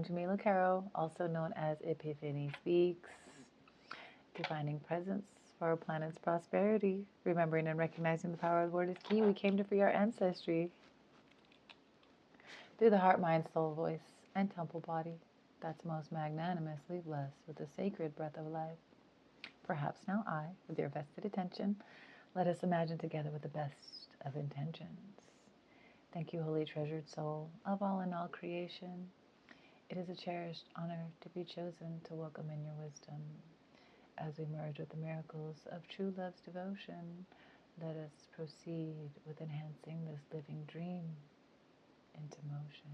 Jamila Caro, also known as Epiphany Speaks, defining presence for our planet's prosperity. Remembering and recognizing the power of the word is key. We came to free our ancestry through the heart, mind, soul, voice, and temple body that's most magnanimously blessed with the sacred breath of life. Perhaps now I, with your vested attention, let us imagine together with the best of intentions. Thank you, holy treasured soul of all in all creation. It is a cherished honor to be chosen to welcome in your wisdom. As we merge with the miracles of true love's devotion, let us proceed with enhancing this living dream into motion.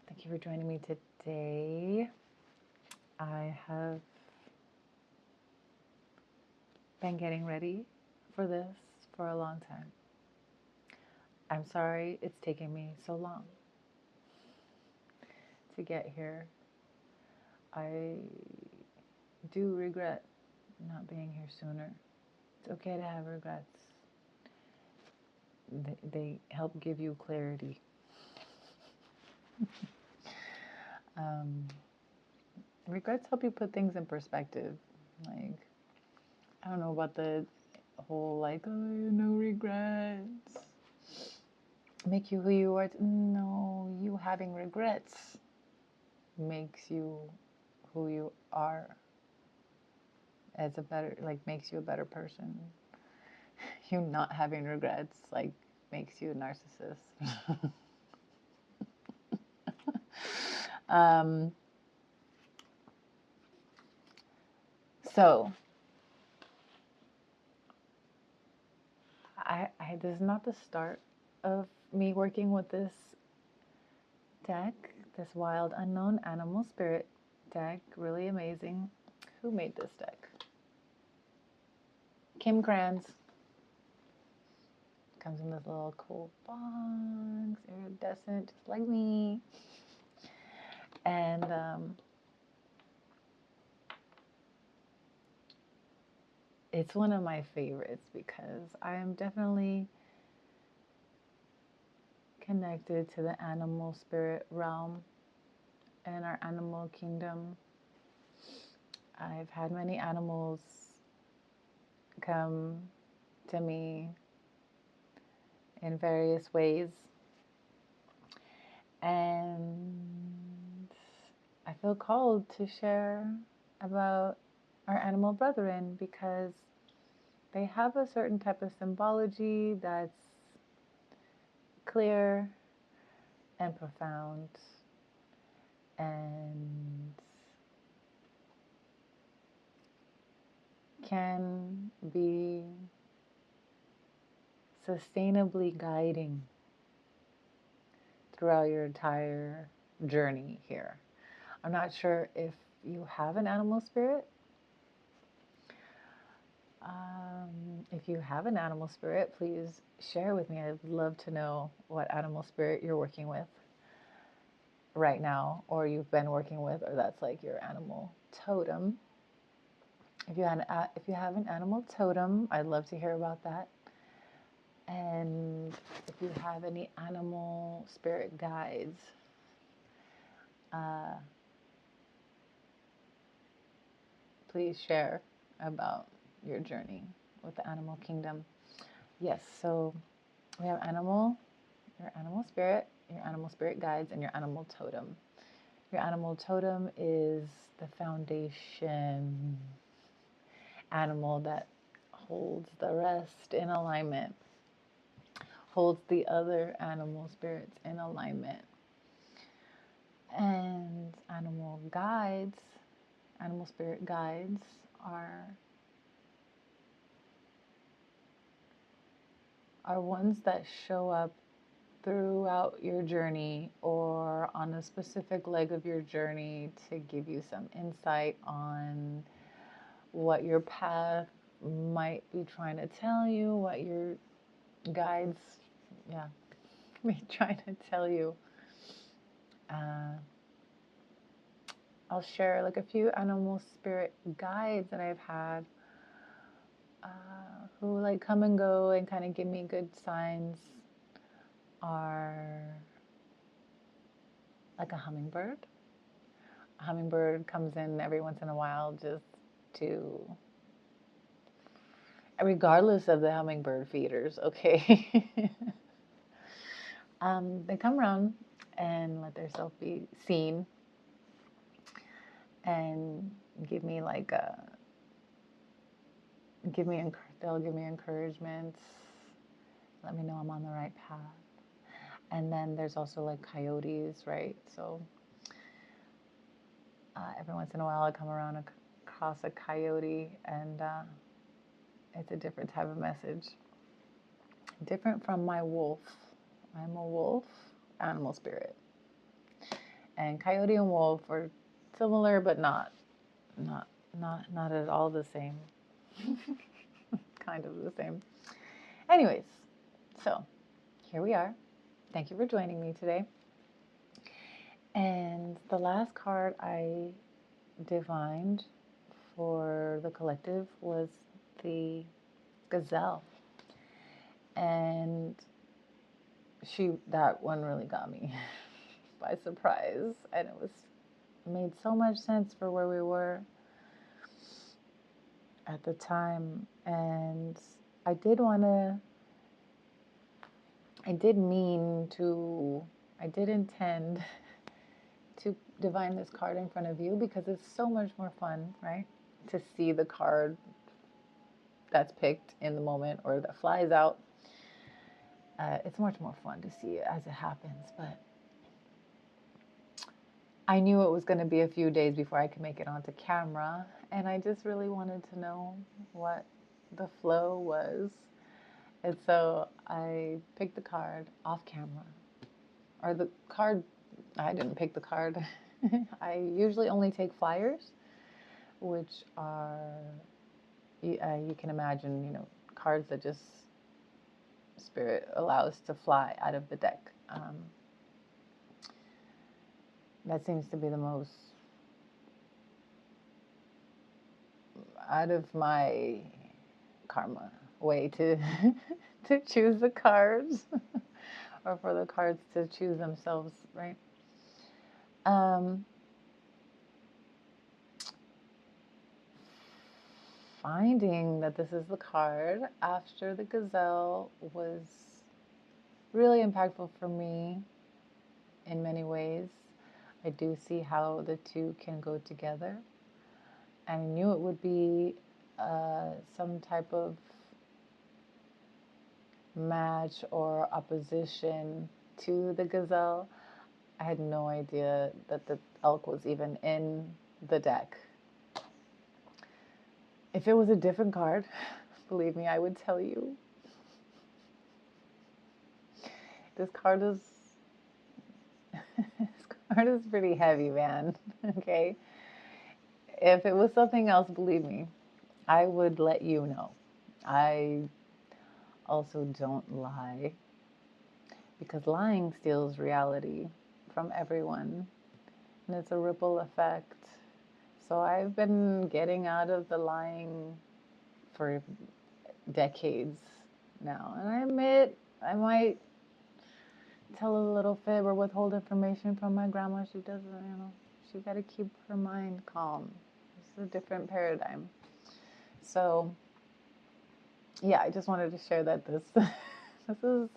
Thank you for joining me today. I have been getting ready for this for a long time. I'm sorry it's taken me so long to get here. I do regret not being here sooner. It's okay to have regrets. They help give you clarity. Regrets help you put things in perspective. Like, I don't know about the whole like, oh, no regrets. Make you who you are. No, you having regrets makes you who you are as a better, like makes you a better person. You not having regrets like makes you a narcissist. So this is not the start of me working with this deck, this wild unknown animal spirit deck. Really amazing. Who made this deck? Kim Kranz. Comes in this little cool box, iridescent, just like me. And it's one of my favorites because I am definitely connected to the animal spirit realm and our animal kingdom. I've had many animals come to me in various ways, and I feel called to share about our animal brethren because they have a certain type of symbology that's clear and profound and can be sustainably guiding throughout your entire journey here. I'm not sure if you have an animal spirit. If you have an animal spirit, please share with me. I'd love to know what animal spirit you're working with right now, or you've been working with, or that's like your animal totem. If you have an animal totem, I'd love to hear about that. And if you have any animal spirit guides, please share about your journey with the animal kingdom. Yes, so we have your animal spirit, your animal spirit guides, and your animal totem. Your animal totem is the foundation animal that holds the rest in alignment, holds the other animal spirits in alignment. And animal spirit guides are ones that show up throughout your journey or on a specific leg of your journey to give you some insight on what your path might be trying to tell you, what your guides, be trying to tell you. I'll share like a few animal spirit guides that I've had who like come and go and kind of give me good signs are like a hummingbird. A hummingbird comes in every once in a while just to, regardless of the hummingbird feeders, okay? They come around and let themselves be seen and give me like they'll give me encouragement, let me know I'm on the right path. And then there's also like coyotes, right? So every once in a while I come around across a coyote, and it's a different type of message. Different from my wolf. I'm a wolf animal spirit. And coyote and wolf are similar, but not at all the same. Kind of the same. Anyways, so here we are. Thank you for joining me today. And the last card I divined for the collective was the gazelle. And that one really got me by surprise. And it made so much sense for where we were at the time. And I did intend to divine this card in front of you, because it's so much more fun, right? To see the card that's picked in the moment or that flies out. It's much more fun to see it as it happens, but I knew it was going to be a few days before I could make it onto camera, and I just really wanted to know what the flow was. And so I picked the card off camera. Or the card, I didn't pick the card. I usually only take flyers, which are, you can imagine, cards that just Spirit allows to fly out of the deck. That seems to be the most out of my karma way to to choose the cards, or for the cards to choose themselves, right? Finding that this is the card after the gazelle was really impactful for me in many ways. I do see how the two can go together. I knew it would be some type of match or opposition to the gazelle. I had no idea that the elk was even in the deck. If it was a different card, believe me, I would tell you. This card is pretty heavy, man. Okay? If it was something else, believe me, I would let you know. I also don't lie, because lying steals reality from everyone, and it's a ripple effect. So I've been getting out of the lying for decades now, and I admit I might tell a little fib or withhold information from my grandma. She doesn't, she got to keep her mind calm. It's a different paradigm. So yeah, I just wanted to share that this is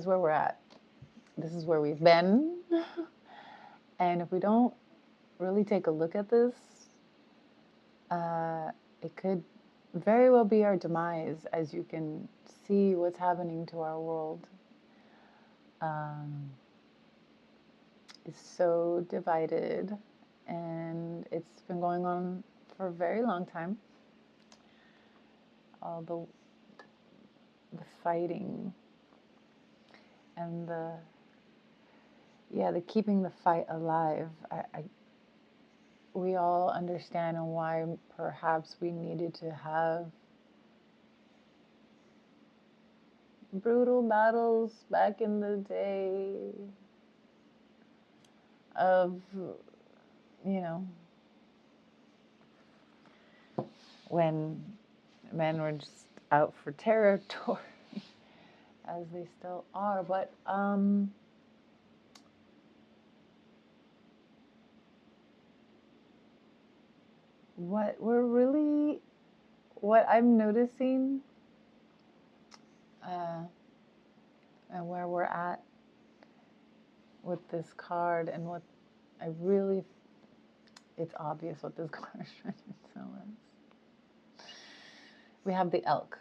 where we're at. This is where we've been. And if we don't really take a look at this, it could very well be our demise, as you can see what's happening to our world. It's so divided, and it's been going on for a very long time. All the fighting and the keeping the fight alive. We all understand and why perhaps we needed to have brutal battles back in the day of, when men were just out for territory, as they still are. But what I'm noticing, and where we're at with this card, and what it's obvious what this card is trying to tell us. We have the elk.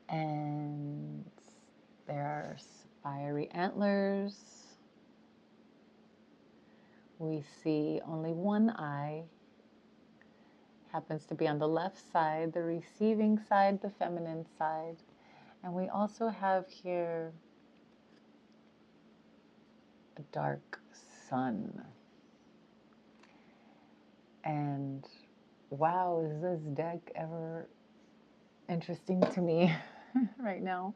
And there are fiery antlers. We see only one eye. Happens to be on the left side, the receiving side, the feminine side. And we also have here a dark sun. And wow, is this deck ever interesting to me right now?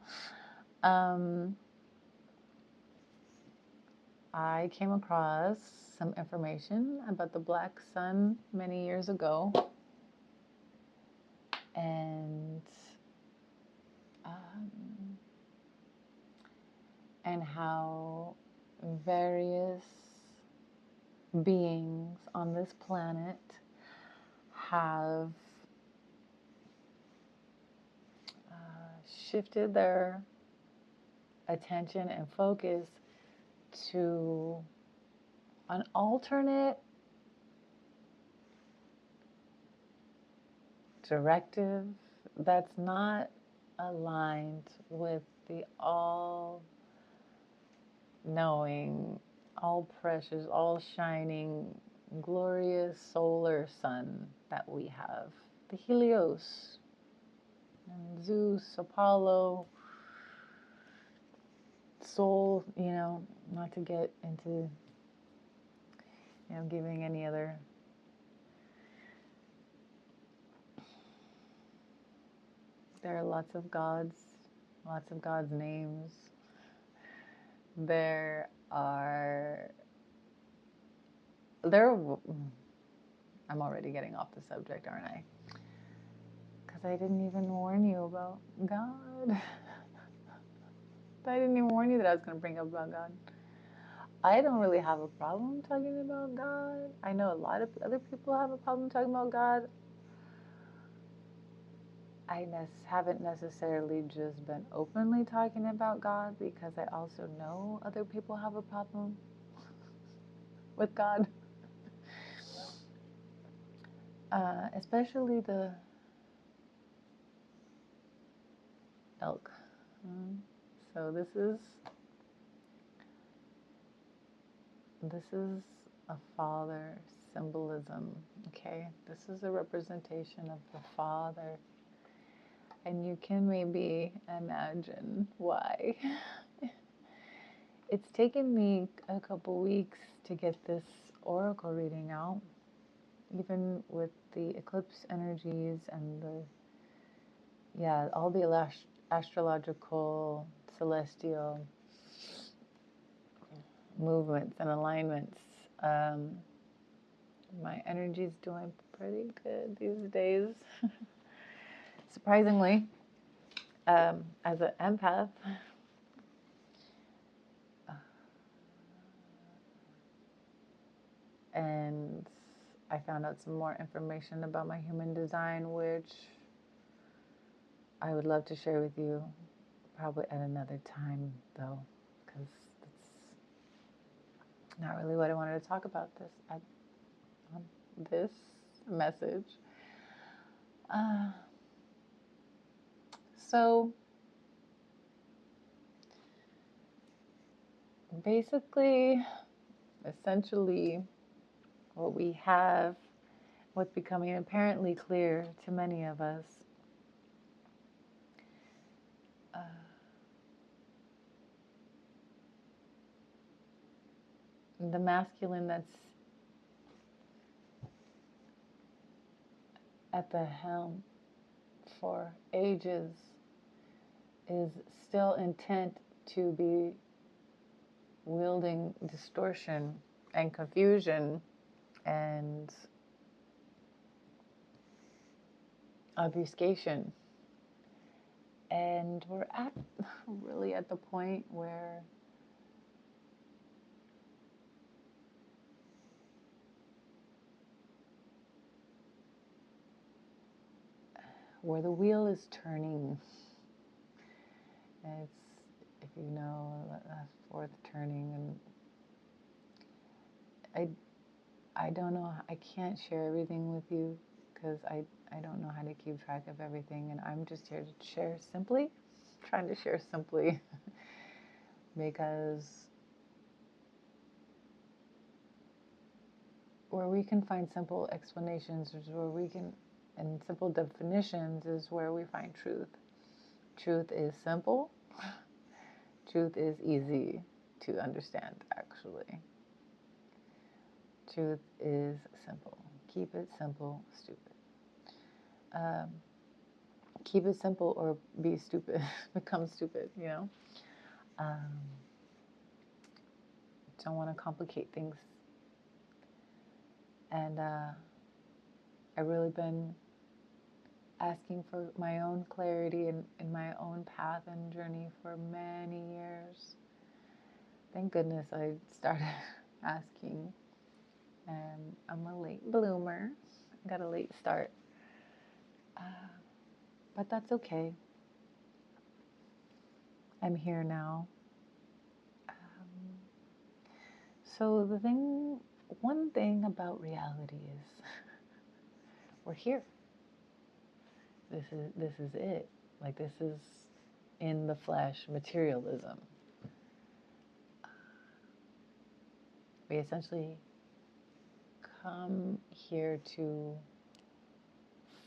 I came across some information about the black sun many years ago, and how various beings on this planet have shifted their attention and focus to an alternate directive that's not aligned with the all-knowing, all-precious, all-shining, glorious solar sun that we have. The Helios, and Zeus, Apollo, Soul, not to get into, giving any other there are lots of gods names. I'm already getting off the subject, aren't I? Because I didn't even warn you about God. I didn't even warn you that I was going to bring up about God. I don't really have a problem talking about God. I know a lot of other people have a problem talking about God. I haven't necessarily just been openly talking about God, because I also know other people have a problem with God. Especially the elk. So this is a father symbolism, okay? This is a representation of the father. And you can maybe imagine why. It's taken me a couple weeks to get this oracle reading out, even with the eclipse energies and all the astrological, celestial movements and alignments. My energy's doing pretty good these days. Surprisingly, as an empath, and I found out some more information about my human design, which I would love to share with you, probably at another time, though, because it's not really what I wanted to talk about on this message. So basically, essentially, what we have, what's becoming apparently clear to many of us, the masculine that's at the helm for ages is still intent to be wielding distortion and confusion and obfuscation. And we're really at the point where where the wheel is turning. It's, if you know, that fourth turning, and I don't know, I can't share everything with you because I don't know how to keep track of everything, and I'm just here to share simply, trying to share simply because where we can find simple explanations is where we can, and simple definitions is where we find truth. Truth is simple. Truth is easy to understand, actually. Truth is simple. Keep it simple, stupid. Keep it simple or be stupid, become stupid, you know? Don't want to complicate things. And I've really been asking for my own clarity in my own path and journey for many years. Thank goodness I started asking. And I'm a late bloomer. Got a late start. But that's okay. I'm here now. So one thing about reality is we're here. This is it. Like, this is in the flesh, materialism. We essentially come here to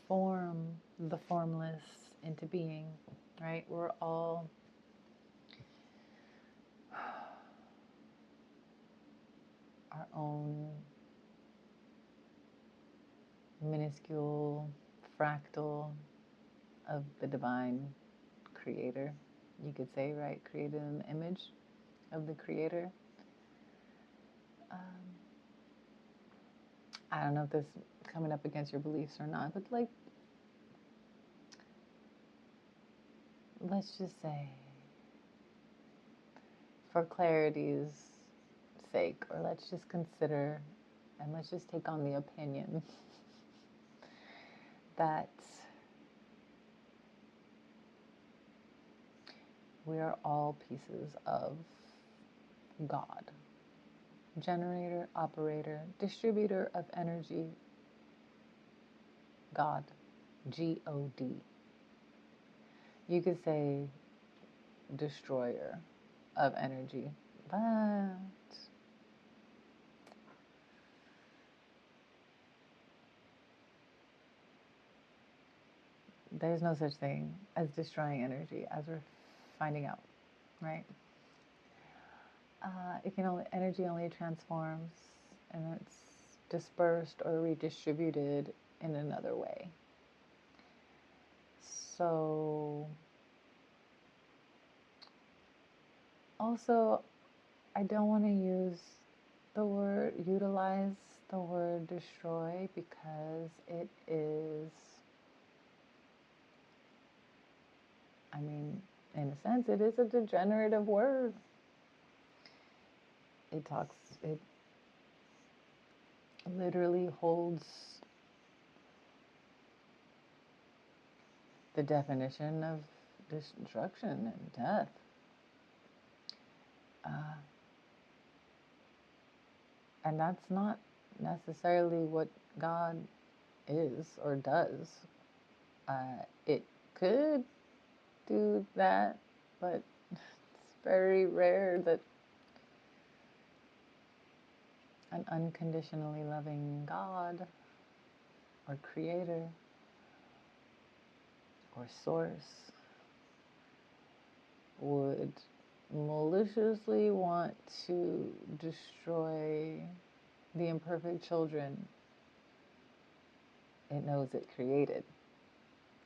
form the formless into being, right? We're all our own minuscule fractal of the divine creator, you could say, right? Created in the image of the creator. I don't know if this is coming up against your beliefs or not, but like, let's just say, for clarity's sake, or let's just consider, and let's just take on the opinion that we are all pieces of God, generator, operator, distributor of energy, God, G-O-D. You could say destroyer of energy, but there's no such thing as destroying energy, as we're finding out, right? Energy only transforms, and it's dispersed or redistributed in another way. So, also, I don't want to utilize the word destroy, because it is, in a sense, it is a degenerative word. It literally holds the definition of destruction and death. And that's not necessarily what God is or does. It could do that, but it's very rare that an unconditionally loving God or creator or source would maliciously want to destroy the imperfect children it knows it created,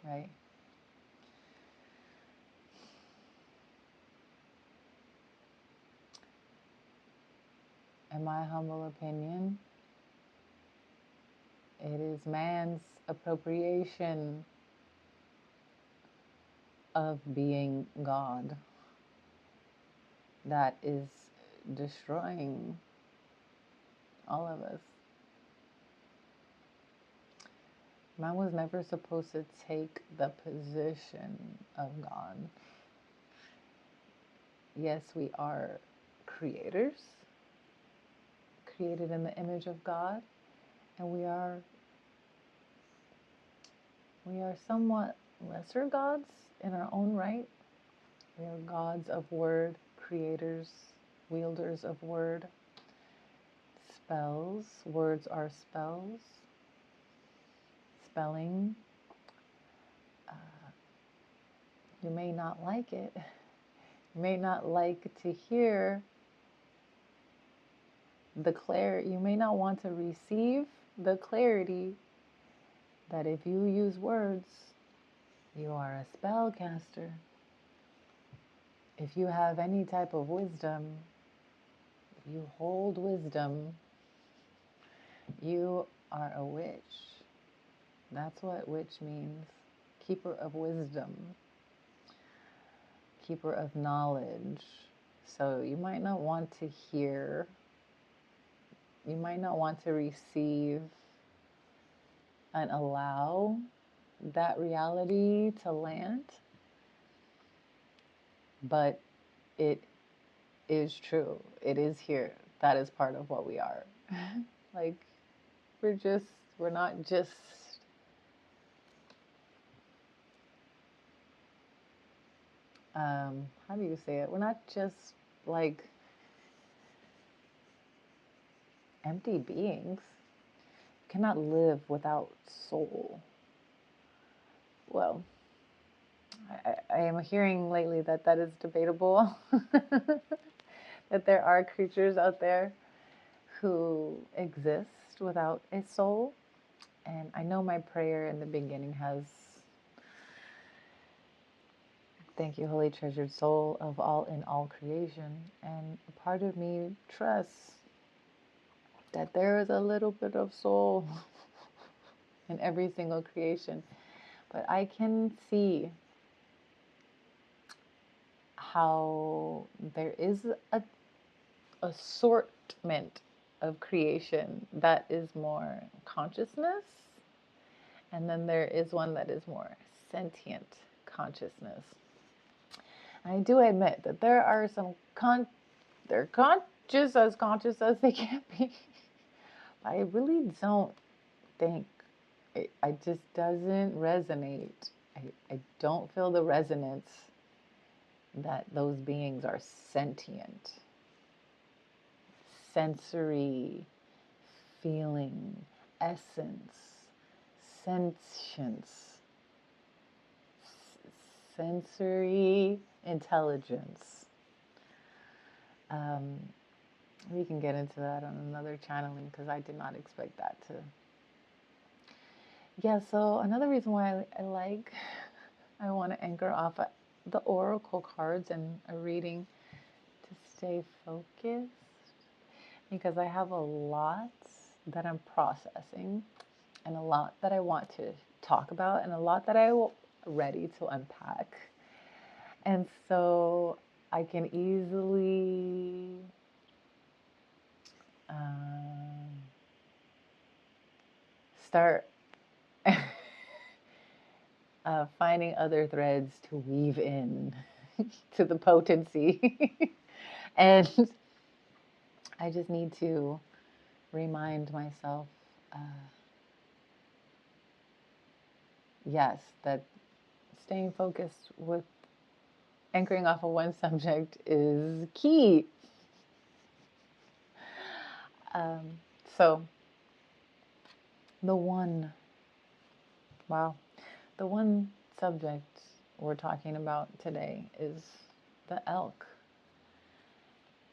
right? In my humble opinion, it is man's appropriation of being God that is destroying all of us. Man was never supposed to take the position of God. Yes, we are creators, created in the image of God, and we are somewhat lesser gods in our own right. We are gods of word, creators, wielders of word, spells. Words are spells. Spelling. You may not like it. You may not like to hear the clarity. You may not want to receive the clarity that if you use words, you are a spellcaster. If you have any type of wisdom, if you hold wisdom, you are a witch. That's what witch means. Keeper of wisdom. Keeper of knowledge. So you might not want to hear, you might not want to receive and allow that reality to land, but it is true. It is here. That is part of what we are. Like, we're not just how do you say it? We're not just like empty beings. You cannot live without soul. Well, I am hearing lately that is debatable. That there are creatures out there who exist without a soul. And I know my prayer in the beginning has, thank you, Holy Treasured Soul of all in all creation. And a part of me trusts that there is a little bit of soul in every single creation. But I can see how there is a assortment of creation that is more consciousness, and then there is one that is more sentient consciousness. And I do admit that there are some they're conscious as they can be. But I really don't think I just doesn't resonate. I don't feel the resonance that those beings are sentient, sensory, feeling, essence, sentience, sensory intelligence. We can get into that on another channeling because I did not expect that to. Yeah, so another reason why I want to anchor off the oracle cards and a reading to stay focused, because I have a lot that I'm processing and a lot that I want to talk about and a lot that I'm ready to unpack. And so I can easily start finding other threads to weave in to the potency. And I just need to remind myself, yes, that staying focused with anchoring off of one subject is key. So the one subject we're talking about today is the elk.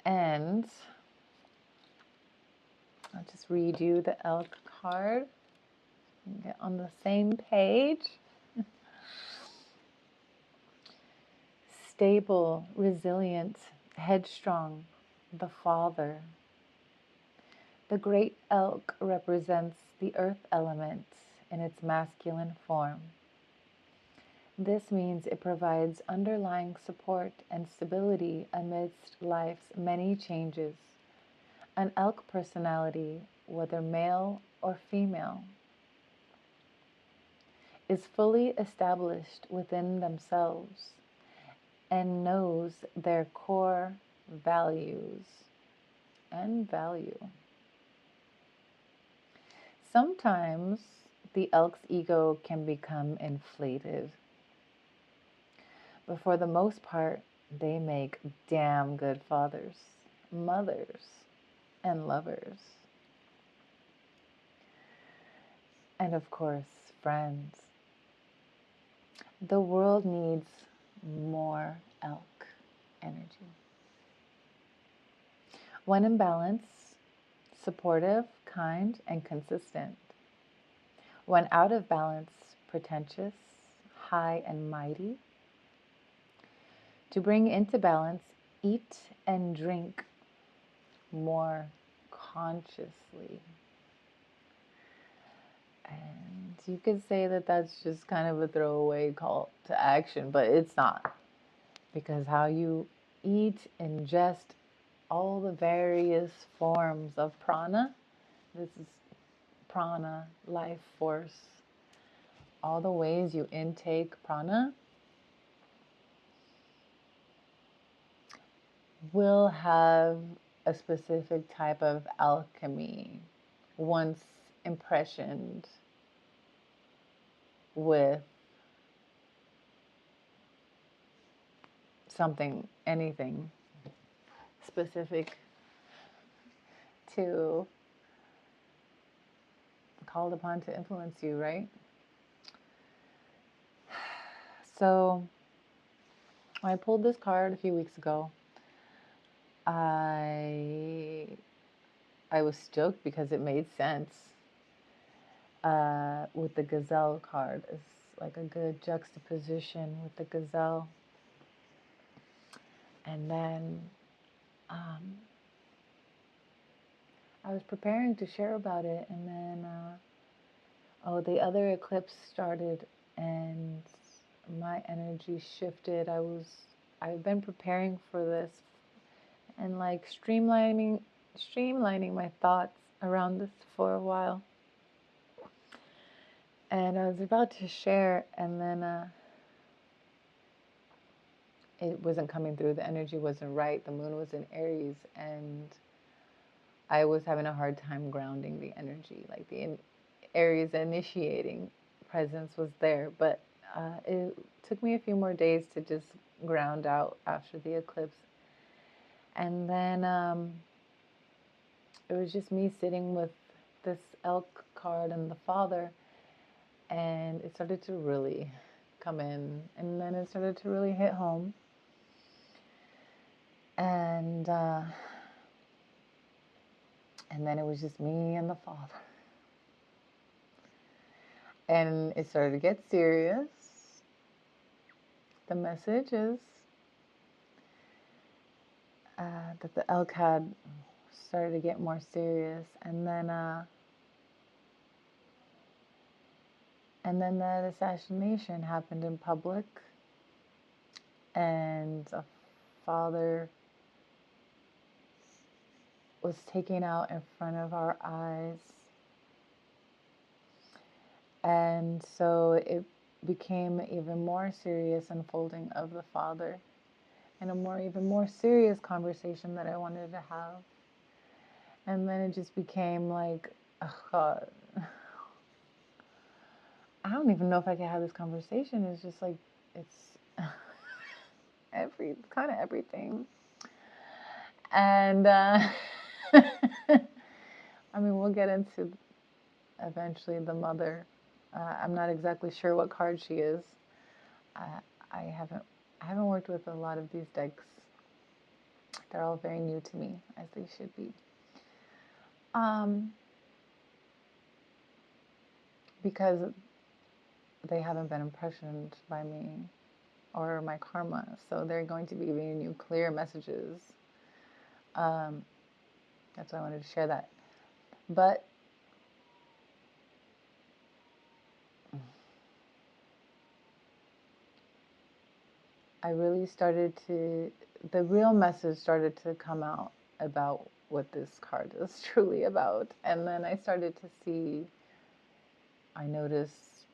And I'll just read you the elk card and get on the same page. Stable, resilient, headstrong, the father. The great elk represents the earth element in its masculine form. This means it provides underlying support and stability amidst life's many changes. An elk personality, whether male or female, is fully established within themselves and knows their core values and value. Sometimes the elk's ego can become inflated, but for the most part, they make damn good fathers, mothers, and lovers. And of course, friends. The world needs more elk energy. When in balance, supportive, kind, and consistent. When out of balance, pretentious, high and mighty. To bring into balance, eat and drink more consciously. And you could say that that's just kind of a throwaway call to action, but it's not. Because how you eat, ingest all the various forms of prana, this is prana, life force, all the ways you intake prana will have a specific type of alchemy once impressioned with something, anything specific to called upon to influence you, right? So when I pulled this card a few weeks ago, I was stoked because it made sense with the gazelle card. It's like a good juxtaposition with the gazelle. And then I was preparing to share about it, and then the other eclipse started and my energy shifted. I've been preparing for this and like streamlining my thoughts around this for a while. And I was about to share, and then it wasn't coming through. The energy wasn't right. The moon was in Aries, and I was having a hard time grounding the energy. Like the Aries initiating presence was there, but it took me a few more days to just ground out after the eclipse. And then it was just me sitting with this elk card and the father, and it started to really come in, and then it started to really hit home. And then it was just me and the father. And it started to get serious. The message is that the elk had started to get more serious. And then that assassination happened in public. And a father was taken out in front of our eyes. And so it became even more serious unfolding of the father, and even more serious conversation that I wanted to have. And then it just became like, oh God, I don't even know if I can have this conversation. It's just like, it's kind of everything. And I mean, we'll get into eventually the mother. I'm not exactly sure what card she is. I haven't worked with a lot of these decks. They're all very new to me, as they should be. Because they haven't been impressioned by me or my karma, so they're going to be giving you clear messages. That's why I wanted to share that. But I really the real message started to come out about what this card is truly about. And then I started to see, I noticed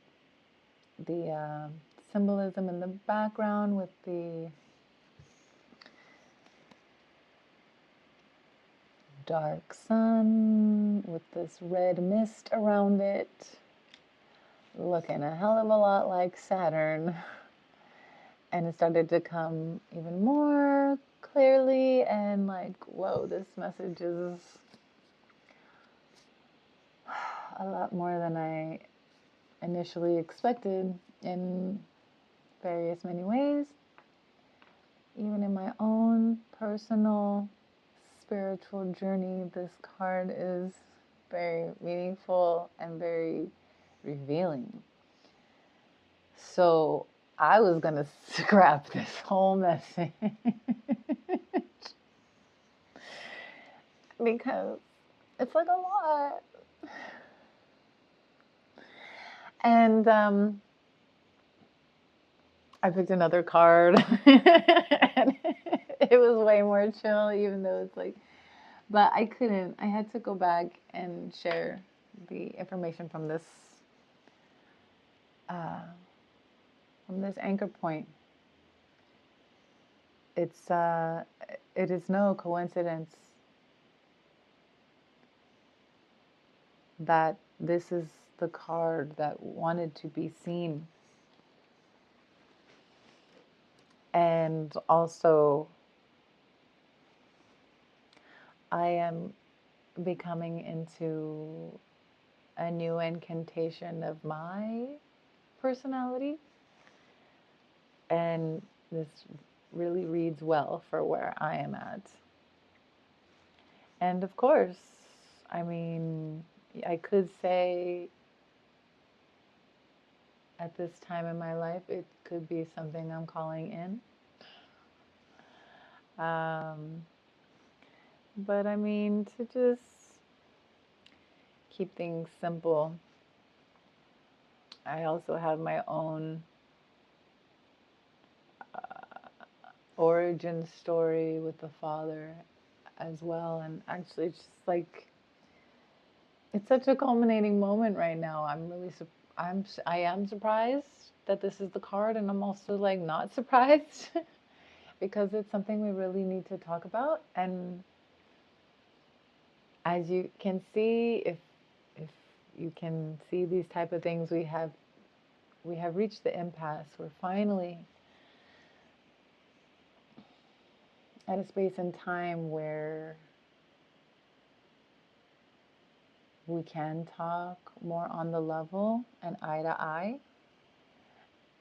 the symbolism in the background with the dark sun with this red mist around it, looking a hell of a lot like Saturn. And it started to come even more clearly, and like, whoa, this message is a lot more than I initially expected in various many ways. Even in my own personal spiritual journey, this card is very meaningful and very revealing. So I was going to scrap this whole message because it's like a lot. And I picked another card and it was way more chill, even though it's like, but I couldn't. I had to go back and share the information from this anchor point. It is no coincidence that this is the card that wanted to be seen. And also, I am becoming into a new incantation of my personality. And this really reads well for where I am at. And of course, I mean, I could say at this time in my life, it could be something I'm calling in. But I mean, to just keep things simple, I also have my own origin story with the Father as well. And actually, it's just like, it's such a culminating moment right now. I am surprised that this is the card, and I'm also like not surprised because it's something we really need to talk about. And as you can see, if you can see these type of things, we have reached the impasse. We're finally at a space and time where we can talk more on the level and eye to eye.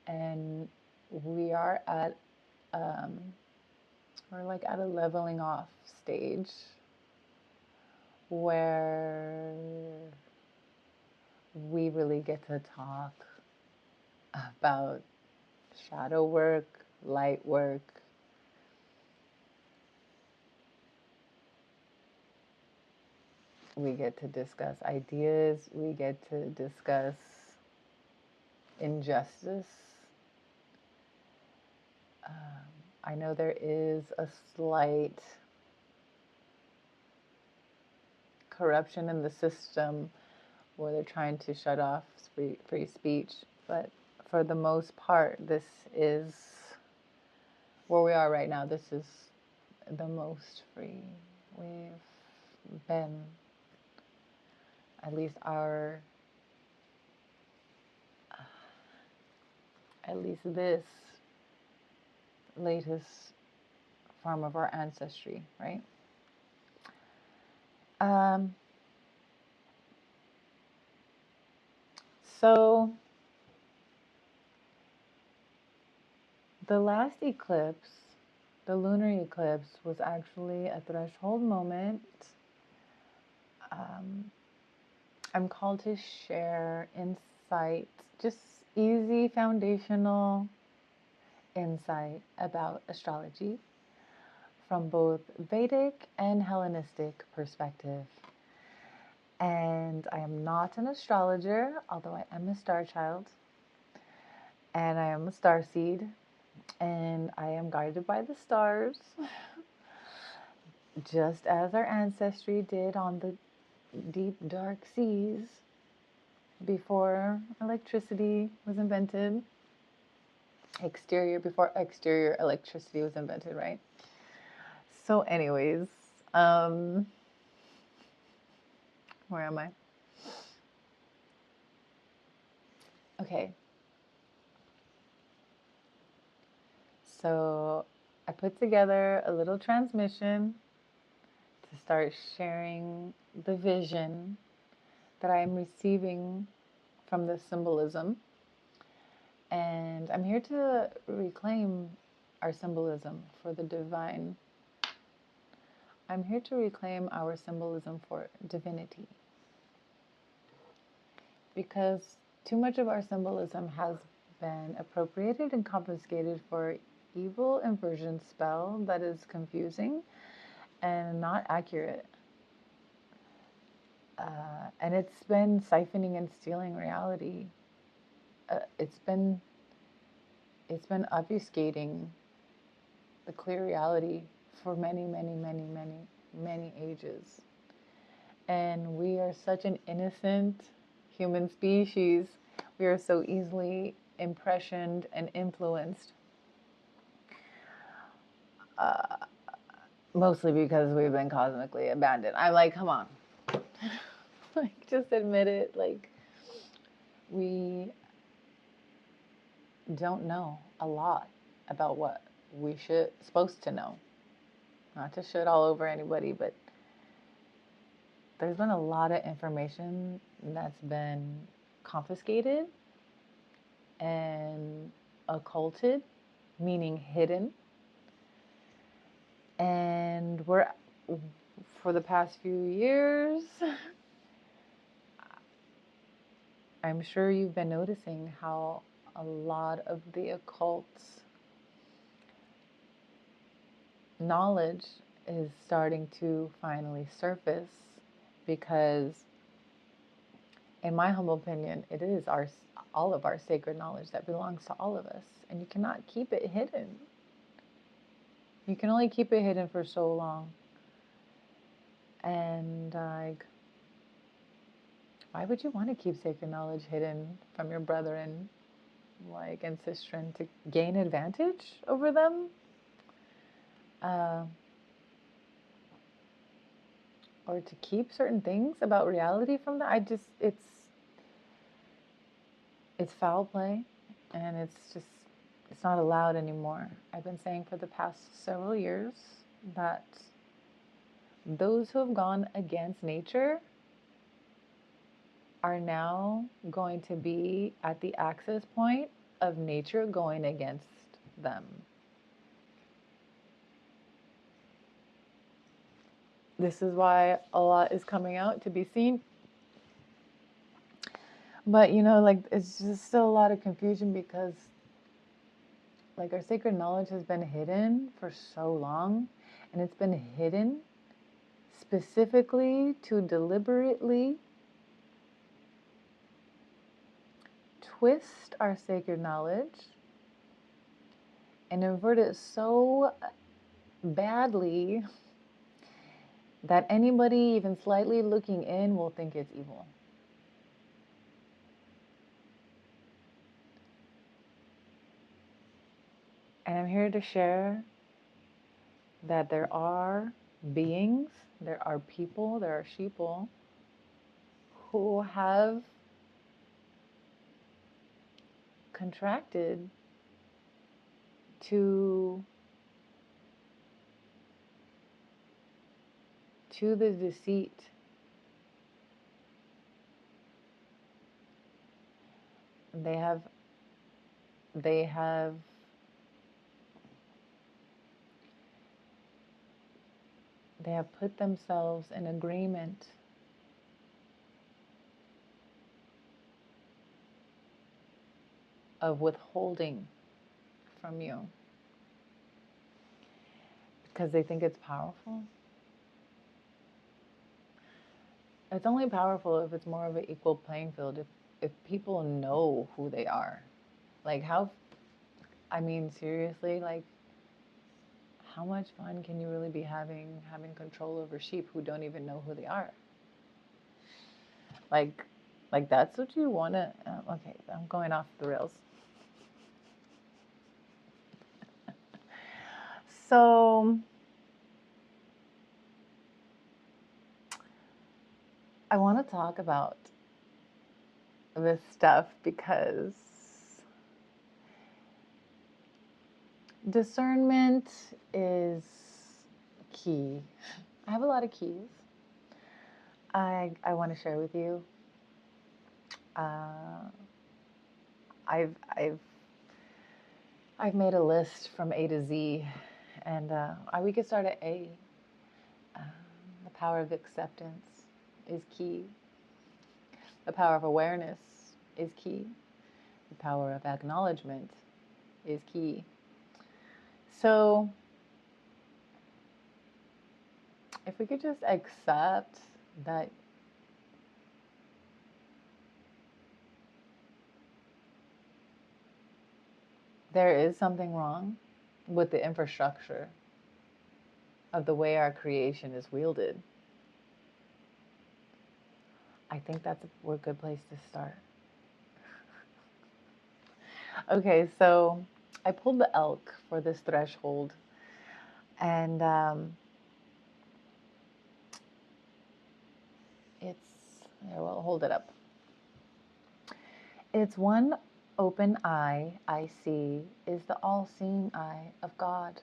And we are at we're like at a leveling off stage where we really get to talk about shadow work, light work, we get to discuss ideas, we get to discuss injustice. I know there is a slight corruption in the system where they're trying to shut off free speech, but for the most part, this is where we are right now. This is the most free we've been, at least this latest form of our ancestry, right? So the last eclipse, the lunar eclipse, was actually a threshold moment. I'm called to share insight, just easy foundational insight about astrology from both Vedic and Hellenistic perspective. And I am not an astrologer, although I am a star child, and I am a star seed, and I am guided by the stars, just as our ancestry did on the deep, dark seas before electricity was invented. Before exterior electricity was invented, right? So anyways, where am I? Okay. So I put together a little transmission to start sharing the vision that I am receiving from the symbolism. And I'm here to reclaim our symbolism for the divine. I'm here to reclaim our symbolism for divinity. Because too much of our symbolism has been appropriated and confiscated for evil inversion spell that is confusing and not accurate. And it's been siphoning and stealing reality. It's been obfuscating the clear reality for many, many, many, many, many ages. And we are such an innocent human species. We are so easily impressioned and influenced. Mostly because we've been cosmically abandoned. I'm like, come on. Like, just admit it. Like, we don't know a lot about what we supposed to know. Not to shit all over anybody, but there's been a lot of information that's been confiscated and occulted, meaning hidden. And for the past few years, I'm sure you've been noticing how a lot of the occult knowledge is starting to finally surface, because in my humble opinion, it is all of our sacred knowledge that belongs to all of us, and you cannot keep it hidden. You can only keep it hidden for so long. And like, why would you want to keep sacred knowledge hidden from your brethren, like, and sistren, to gain advantage over them? Or to keep certain things about reality from them? It's foul play, and it's not allowed anymore. I've been saying for the past several years that those who have gone against nature are now going to be at the access point of nature going against them. This is why a lot is coming out to be seen. But, like, it's just still a lot of confusion, because, like, our sacred knowledge has been hidden for so long, and it's been hidden specifically to deliberately twist our sacred knowledge and invert it so badly that anybody even slightly looking in will think it's evil. And I'm here to share that there are beings, there are people, there are sheeple who have contracted to the deceit. They have put themselves in agreement of withholding from you because they think it's powerful. It's only powerful if it's more of an equal playing field, if people know who they are. Like, seriously, like, how much fun can you really be having control over sheep who don't even know who they are? Like, Like, that's what you want to, okay, I'm going off the rails. So I want to talk about this stuff because discernment is key. I have a lot of keys I want to share with you. I've made a list from A to Z, and we could start at A. The power of acceptance is key. The power of awareness is key. The power of acknowledgement is key. So if we could just accept that there is something wrong with the infrastructure of the way our creation is wielded, I think that's a good place to start. Okay, so I pulled the elk for this threshold, and we'll hold it up. It's one open eye I see is the all-seeing eye of God,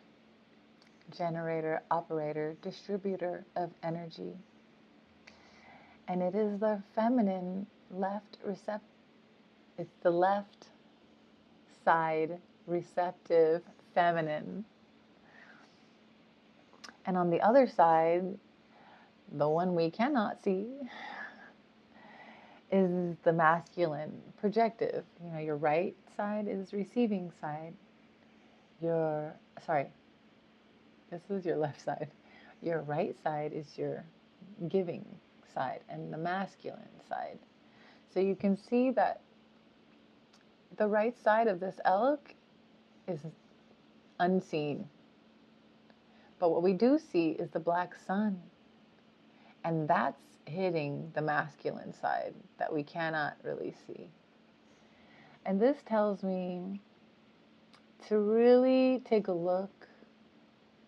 generator, operator, distributor of energy. And it is the feminine it's the left side receptive feminine. And on the other side, the one we cannot see, is the masculine projective. You know, your right side is receiving side. This is your left side. Your right side is your giving side and the masculine side. So you can see that the right side of this elk is unseen. But what we do see is the black sun. And that's hitting the masculine side that we cannot really see. And this tells me to really take a look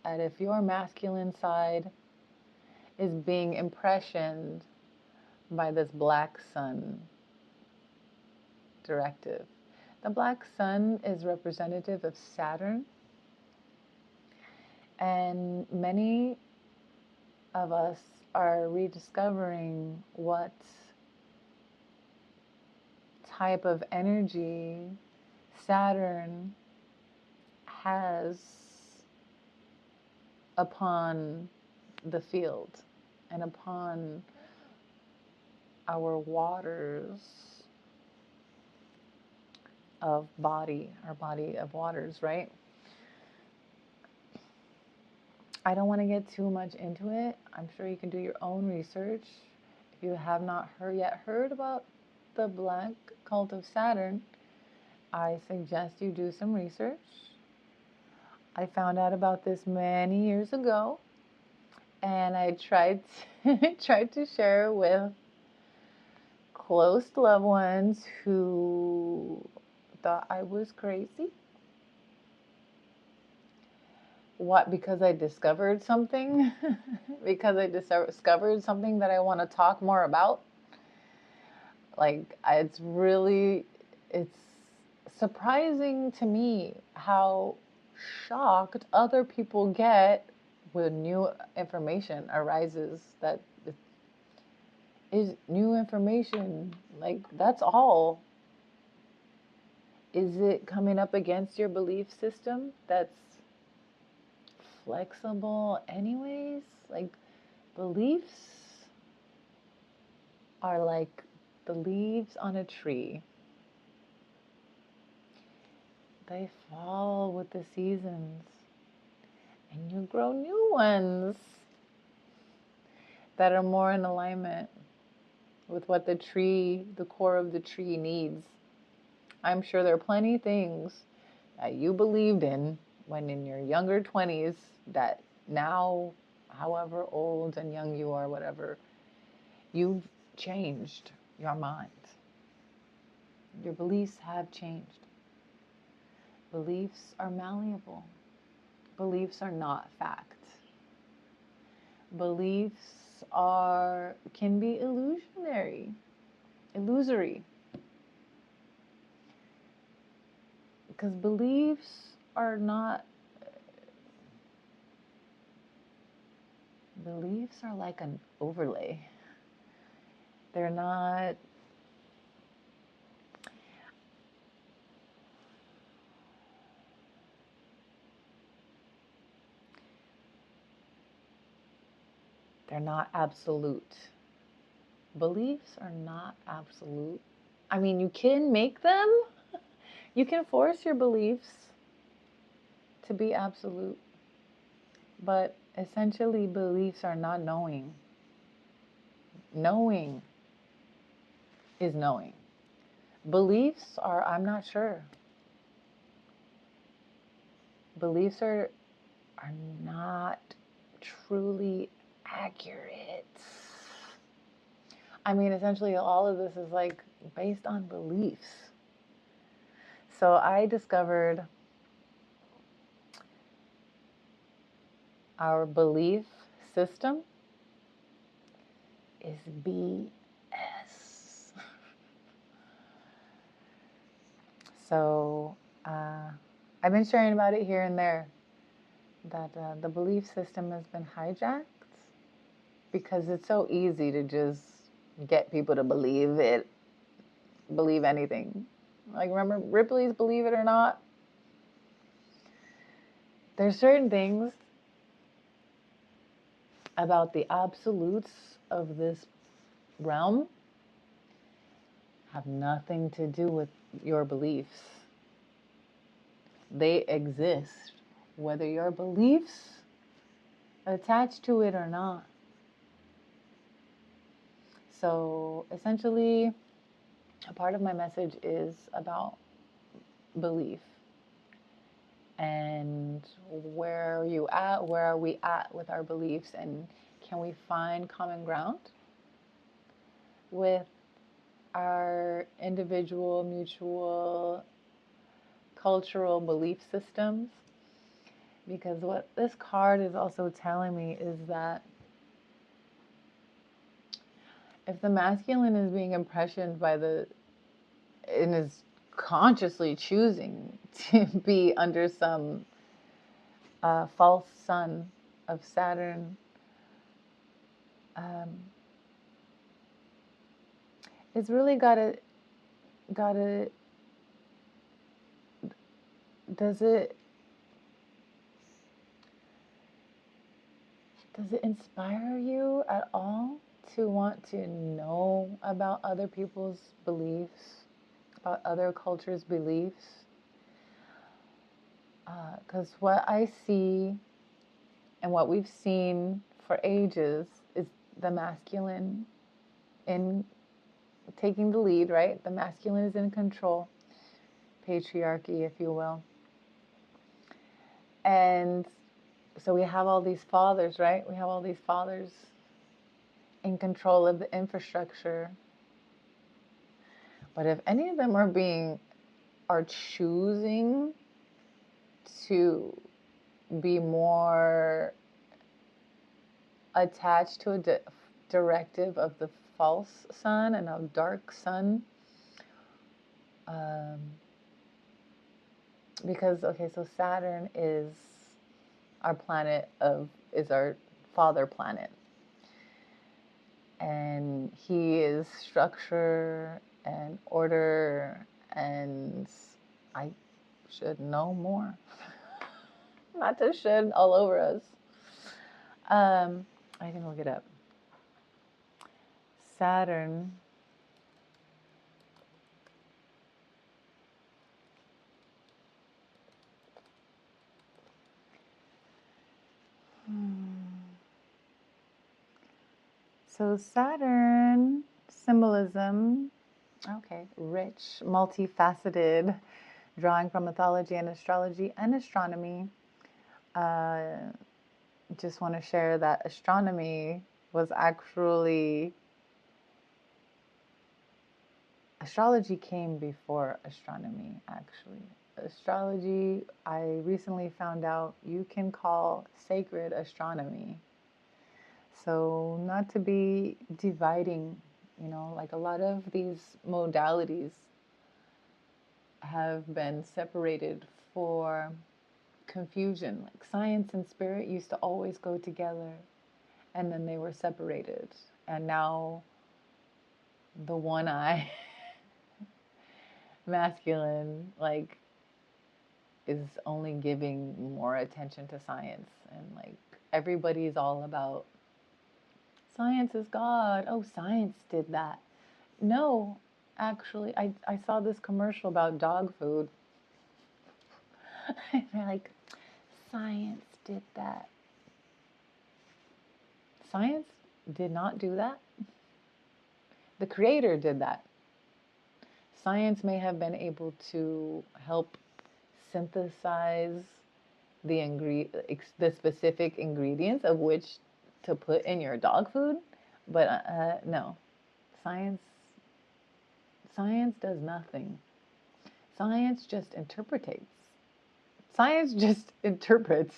at if your masculine side is being impressioned by this black sun directive. The black sun is representative of Saturn, and many of us are rediscovering what type of energy Saturn has upon the field and upon our waters of body, our body of waters, right? I don't want to get too much into it. I'm sure you can do your own research. If you have not heard about the black cult of Saturn, I suggest you do some research. I found out about this many years ago, and I tried to share with close loved ones who thought I was crazy. What? Because I discovered something? Because I discovered something that I want to talk more about? Like, it's surprising to me how shocked other people get when new information arises that is new information. Like, that's all. Is it coming up against your belief system that's flexible anyways? Like, beliefs are like the leaves on a tree. They fall with the seasons, and you grow new ones that are more in alignment with what the core of the tree needs. I'm sure there are plenty of things that you believed in when in your younger 20s that now, however old and young you are, whatever, you've changed your mind. Your beliefs have changed. Beliefs are malleable. Beliefs are not fact. Beliefs can be illusory. Because beliefs are like an overlay. They're not absolute. Beliefs are not absolute. I mean, you can make them. You can force your beliefs to be absolute. But essentially, beliefs are not knowing. Knowing is knowing. Beliefs are, I'm not sure. Beliefs are not truly accurate. I mean, essentially, all of this is like based on beliefs. So I discovered our belief system is BS. So I've been sharing about it here and there, that the belief system has been hijacked because it's so easy to just get people to believe anything. Like, remember Ripley's Believe It or Not? There's certain things about the absolutes of this realm have nothing to do with your beliefs. They exist, whether your beliefs attach to it or not. So essentially, a part of my message is about belief. And where are you at? Where are we at with our beliefs? And can we find common ground with our individual, mutual, cultural belief systems? Because what this card is also telling me is that if the masculine is being impressioned and is consciously choosing to be under some false sun of Saturn, it's really gotta does it inspire you at all to want to know about other people's beliefs, about other cultures' beliefs? Because what I see and what we've seen for ages is the masculine in taking the lead, right? The masculine is in control, patriarchy, if you will. And so we have all these fathers, right? We have all these fathers in control of the infrastructure. But if any of them are choosing to be more attached to a directive of the false sun and a dark sun, because, okay, so Saturn is our father planet. And he is structure and order, and I should know more. Not to should all over us. I can look it up. Saturn So Saturn symbolism, okay, rich, multifaceted, drawing from mythology and astrology and astronomy. Just want to share that astronomy was actually Astrology came before astronomy, actually. Astrology, I recently found out you can call sacred astronomy. So, not to be dividing, like a lot of these modalities have been separated for confusion. Like science and spirit used to always go together, and then they were separated. And now the one eye masculine, like, is only giving more attention to science. And like everybody's all about science is God. Oh, science did that. No, actually, I saw this commercial about dog food. They're like, science did that. Science did not do that. The creator did that. Science may have been able to help synthesize the specific ingredients of which to put in your dog food, but no, science does nothing. Science just interprets. Science just interprets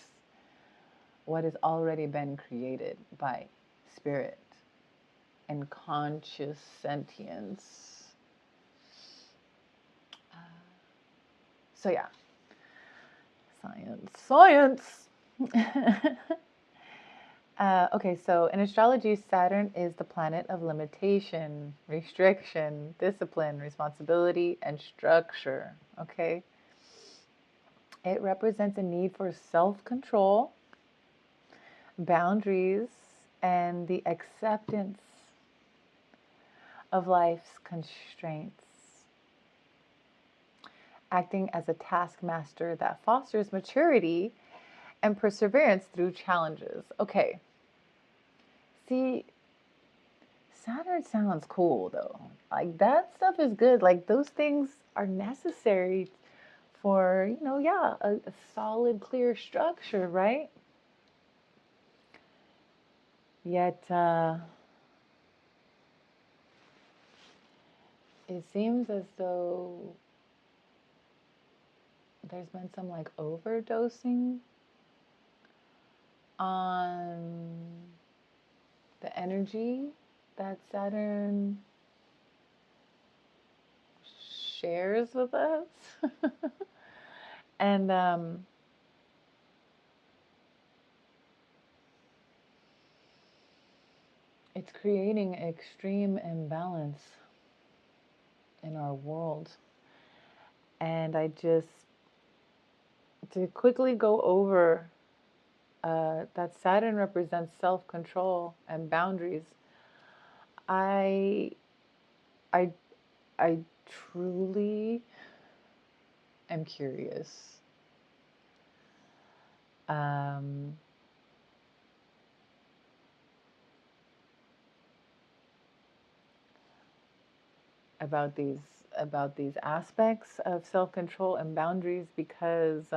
what has already been created by spirit and conscious sentience. So yeah, science. Okay, so in astrology, Saturn is the planet of limitation, restriction, discipline, responsibility, and structure. Okay, it represents a need for self-control, boundaries, and the acceptance of life's constraints, acting as a taskmaster that fosters maturity and perseverance through challenges. Okay. See, Saturn sounds cool though. Like that stuff is good. Like those things are necessary for, a solid, clear structure, right? Yet, it seems as though there's been some like overdosing on the energy that Saturn shares with us. And it's creating extreme imbalance in our world. And to quickly go over that Saturn represents self-control and boundaries. I truly am curious about these aspects of self-control and boundaries, because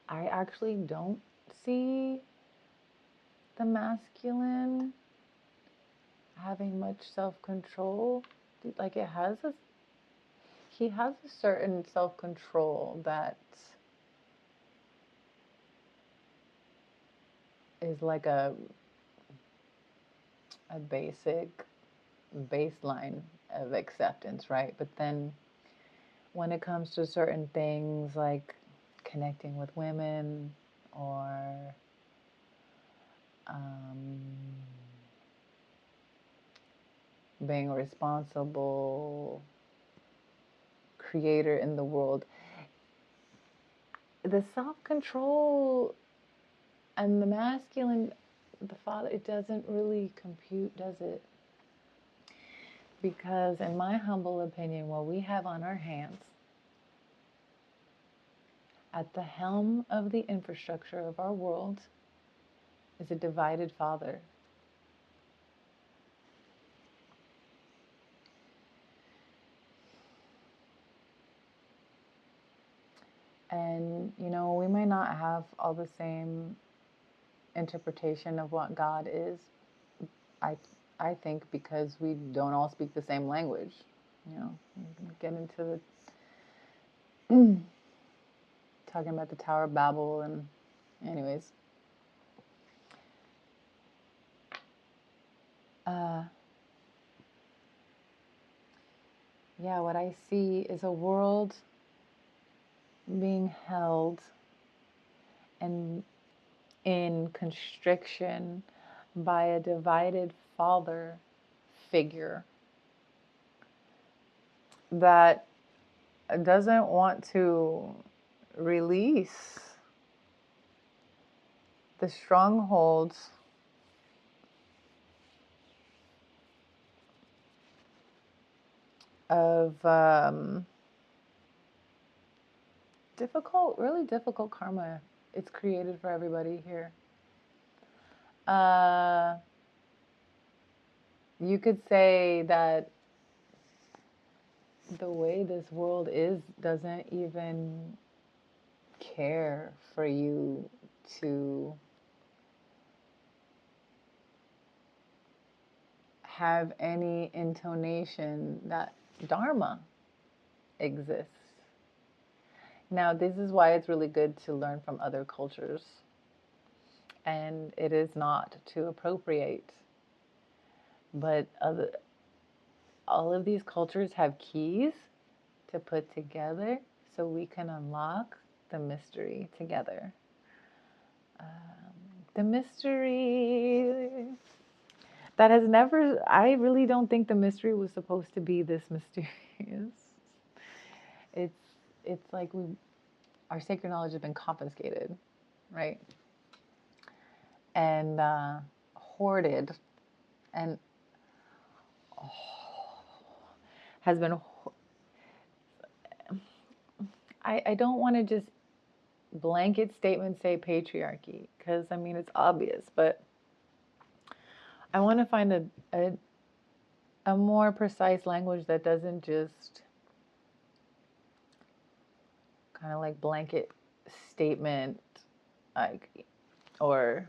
I actually don't see the masculine having much self-control. Like he has a certain self-control that is like a basic baseline of acceptance, right? But then when it comes to certain things like connecting with women or being a responsible creator in the world, the self-control and the masculine, the father, it doesn't really compute, does it? Because in my humble opinion, what we have on our hands at the helm of the infrastructure of our world is a divided father. And, we may not have all the same interpretation of what God is, I think because we don't all speak the same language. You know, get into the talking about the Tower of Babel, and anyways. Yeah, what I see is a world being held and in constriction by a divided father figure that doesn't want to release the strongholds of really difficult karma it's created for everybody here. You could say that the way this world is doesn't even care for you to have any intonation that Dharma exists. Now, this is why it's really good to learn from other cultures. And it is not to appropriate. But all of these cultures have keys to put together so we can unlock the mystery together. The mystery that has never, I really don't think the mystery was supposed to be this mysterious. It's like our sacred knowledge has been confiscated, right? And hoarded, and has been. I don't want to just blanket statement say patriarchy, because I mean it's obvious, but I want to find a more precise language that doesn't just kind of like blanket statement, like, or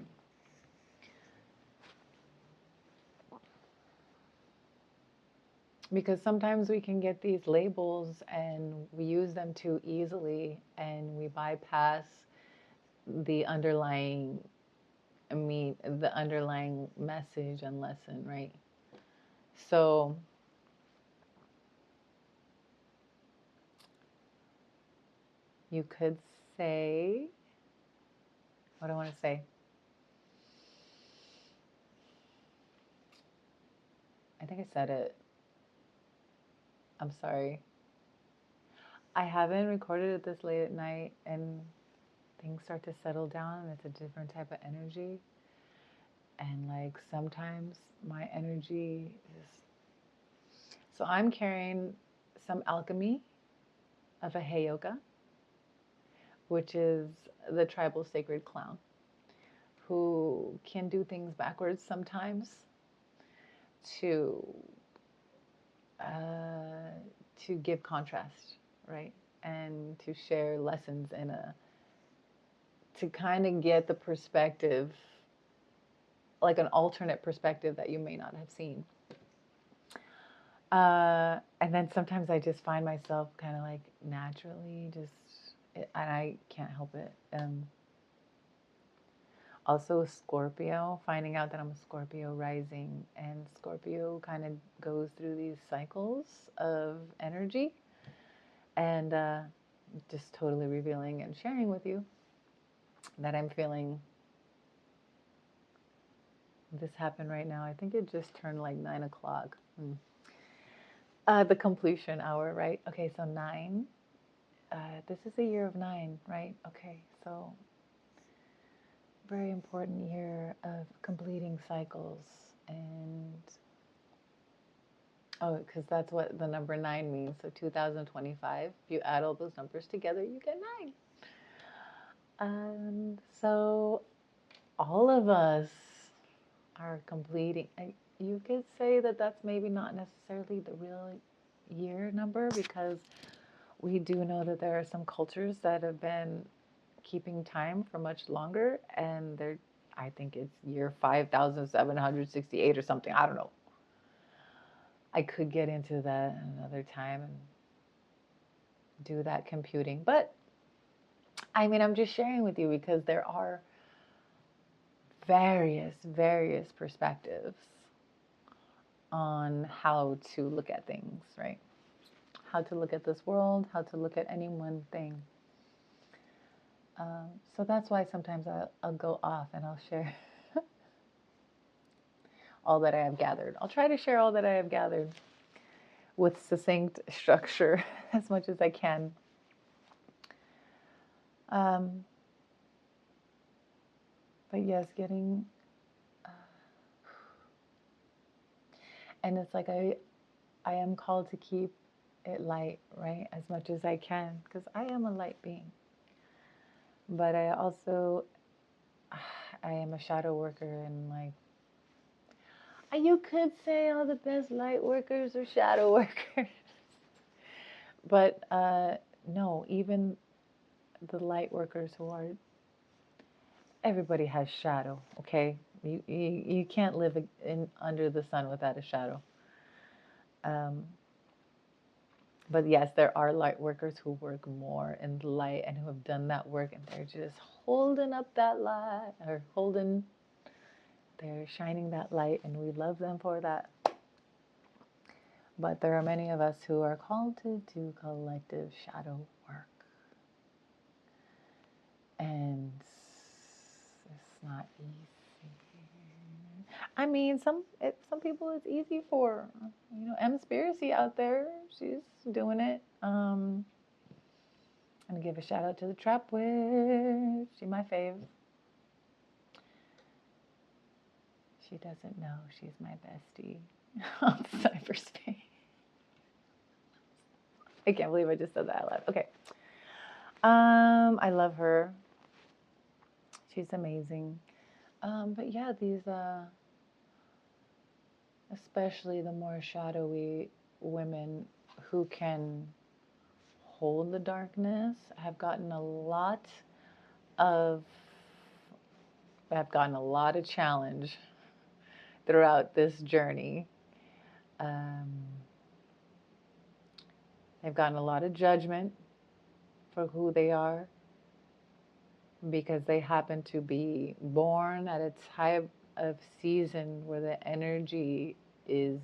because sometimes we can get these labels and we use them too easily and we bypass the underlying the underlying message and lesson, right? So you could say, what do I want to say? I think I said it. I'm sorry. I haven't recorded it this late at night and things start to settle down and it's a different type of energy. And like sometimes my energy is. So I'm carrying some alchemy of a Heyoka, which is the tribal sacred clown, who can do things backwards sometimes to give contrast, right? And to share lessons to kind of get the perspective, like an alternate perspective that you may not have seen. And then sometimes I just find myself kind of like naturally and I can't help it. Also Scorpio, finding out that I'm a Scorpio rising, and Scorpio kind of goes through these cycles of energy, and just totally revealing and sharing with you that I'm feeling this happen right now. I think it just turned like 9 o'clock. The completion hour, right? Okay, so 9. This is the year of 9, right? Okay, so very important year of completing cycles. And because that's what the number 9 means. So 2025, if you add all those numbers together, you get 9. And so all of us are completing. You could say that that's maybe not necessarily the real year number, because we do know that there are some cultures that have been keeping time for much longer, and they're I think it's year 5,768 or something. I don't know. I could get into that another time and do that computing. But I mean, I'm just sharing with you because there are various perspectives on how to look at things, right? How to look at this world, how to look at any one thing. So that's why sometimes I'll go off and I'll share all that I have gathered. I'll try to share all that I have gathered with succinct structure as much as I can. But yes, getting, and it's like I am called to keep it light, right, as much as I can, because I am a light being. But I also, I am a shadow worker, and like, you could say all the best light workers are shadow workers. But no, even the light workers who are, everybody has shadow, okay? You can't live under the sun without a shadow. But yes, there are light workers who work more in the light and who have done that work, and they're just holding up that light, or they're shining that light, and we love them for that. But there are many of us who are called to do collective shadow work. And it's not easy. I mean, some people it's easy for. You know, Mspiracy out there, she's doing it. I'm gonna give a shout out to the Trap Witch. She my fave. She doesn't know she's my bestie on cyberspace. I can't believe I just said that out loud. Okay. I love her. She's amazing. But yeah, these especially the more shadowy women who can hold the darkness, have gotten a lot of challenge throughout this journey. They've gotten a lot of judgment for who they are because they happen to be born at a time of season where the energy is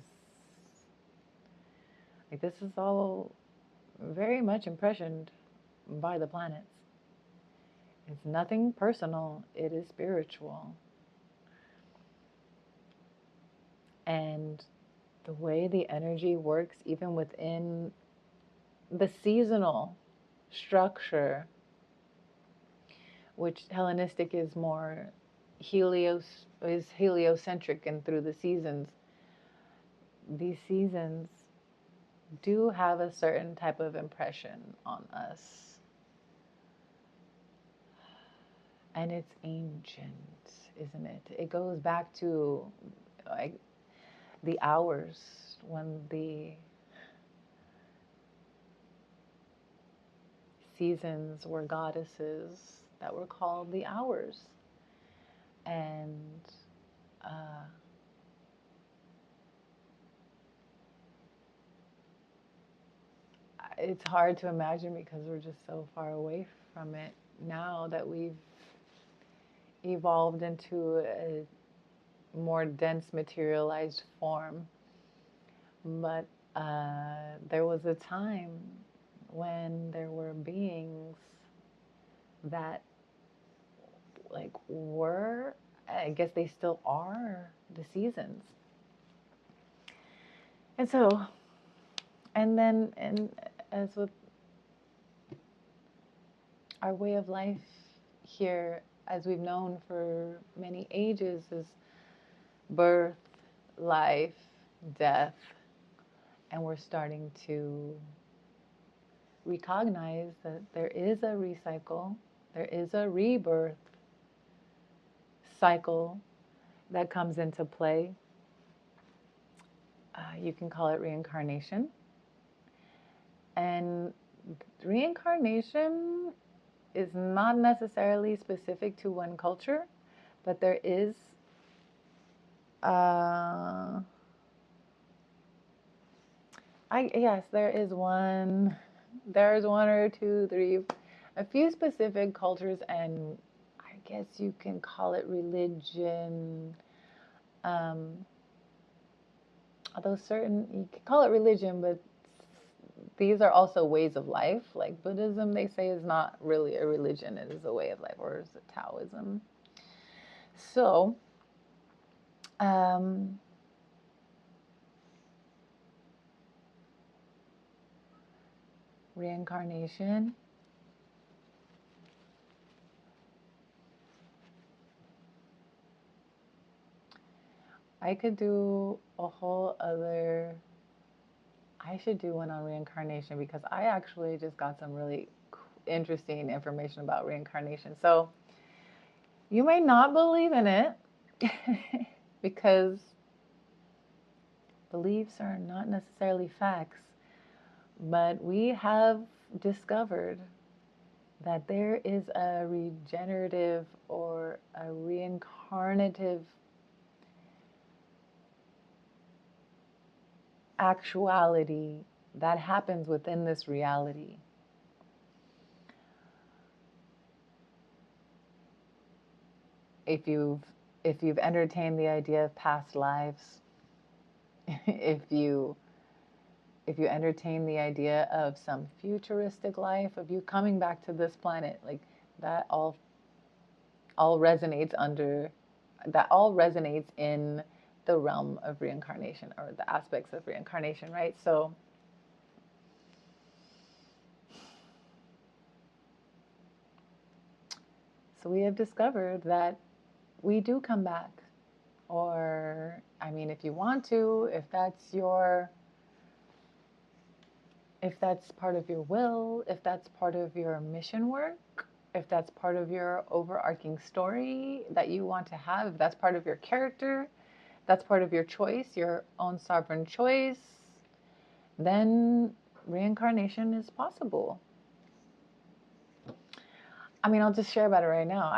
like, this is all very much impressioned by the planets. It's nothing personal, it is spiritual. And the way the energy works, even within the seasonal structure, which Hellenistic is more heliocentric, and through the seasons, these seasons do have a certain type of impression on us. And it's ancient, isn't it? It goes back to like the hours, when the seasons were goddesses that were called the hours. And it's hard to imagine because we're just so far away from it now that we've evolved into a more dense materialized form. But there was a time when there were beings that like were, I guess they still are, the seasons. And so, and then, and as with our way of life here, as we've known for many ages, is birth, life, death, and we're starting to recognize that there is a recycle, there is a rebirth cycle that comes into play. You can call it reincarnation. And reincarnation is not necessarily specific to one culture, But there is, yes, there's one or two, three, a few specific cultures, and I guess you can call it religion. Although you can call it religion, but these are also ways of life. Like Buddhism, they say, is not really a religion, it is a way of life, or is it Taoism? So, reincarnation. I could do a whole other, I should do one on reincarnation, because I actually just got some really interesting information about reincarnation. So you may not believe in it because beliefs are not necessarily facts, but we have discovered that there is a regenerative or a reincarnative actuality that happens within this reality. If you've entertained the idea of past lives, if you entertain the idea of some futuristic life, of you coming back to this planet, like that all resonates in the realm of reincarnation, or the aspects of reincarnation, right? So we have discovered that we do come back. Or, I mean, if you want to, if that's part of your will, if that's part of your mission work, if that's part of your overarching story that you want to have, if that's part of your character, that's part of your choice, your own sovereign choice, then reincarnation is possible. I mean, I'll just share about it right now.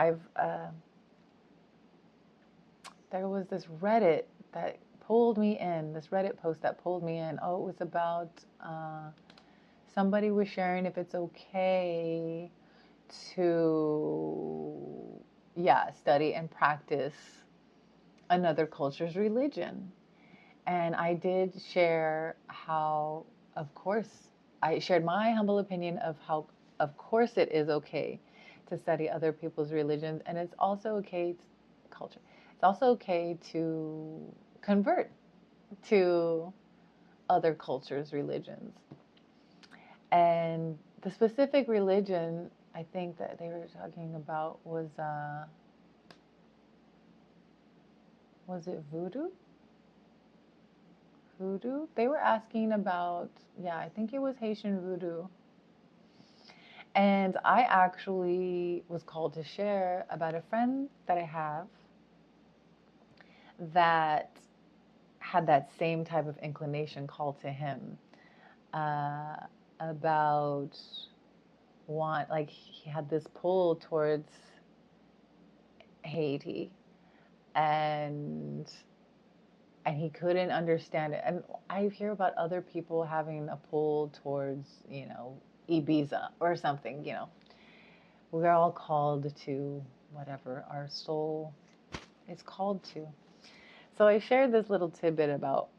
There was this Reddit that pulled me in, this Reddit post that pulled me in. Oh, it was about somebody was sharing if it's okay to, study and practice another culture's religion. And I did share how, of course, I shared my humble opinion of how, of course, it is okay to study other people's religions, and it's also okay culture. It's also okay to convert to other cultures' religions. And the specific religion I think that they were talking about was it voodoo? Voodoo? They were asking about, I think it was Haitian voodoo. And I actually was called to share about a friend that I have that had that same type of inclination called to him about like he had this pull towards Haiti, and he couldn't understand it. And I hear about other people having a pull towards, Ibiza or something, We're all called to whatever our soul is called to. So I shared this little tidbit about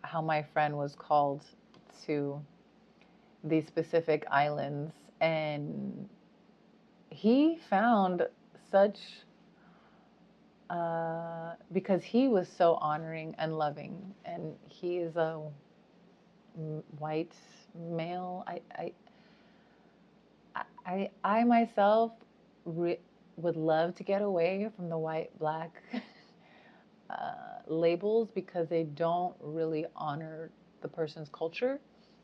how my friend was called to these specific islands, and he found such, because he was so honoring and loving, and he is a white male. I myself would love to get away from the white black labels, because they don't really honor the person's culture.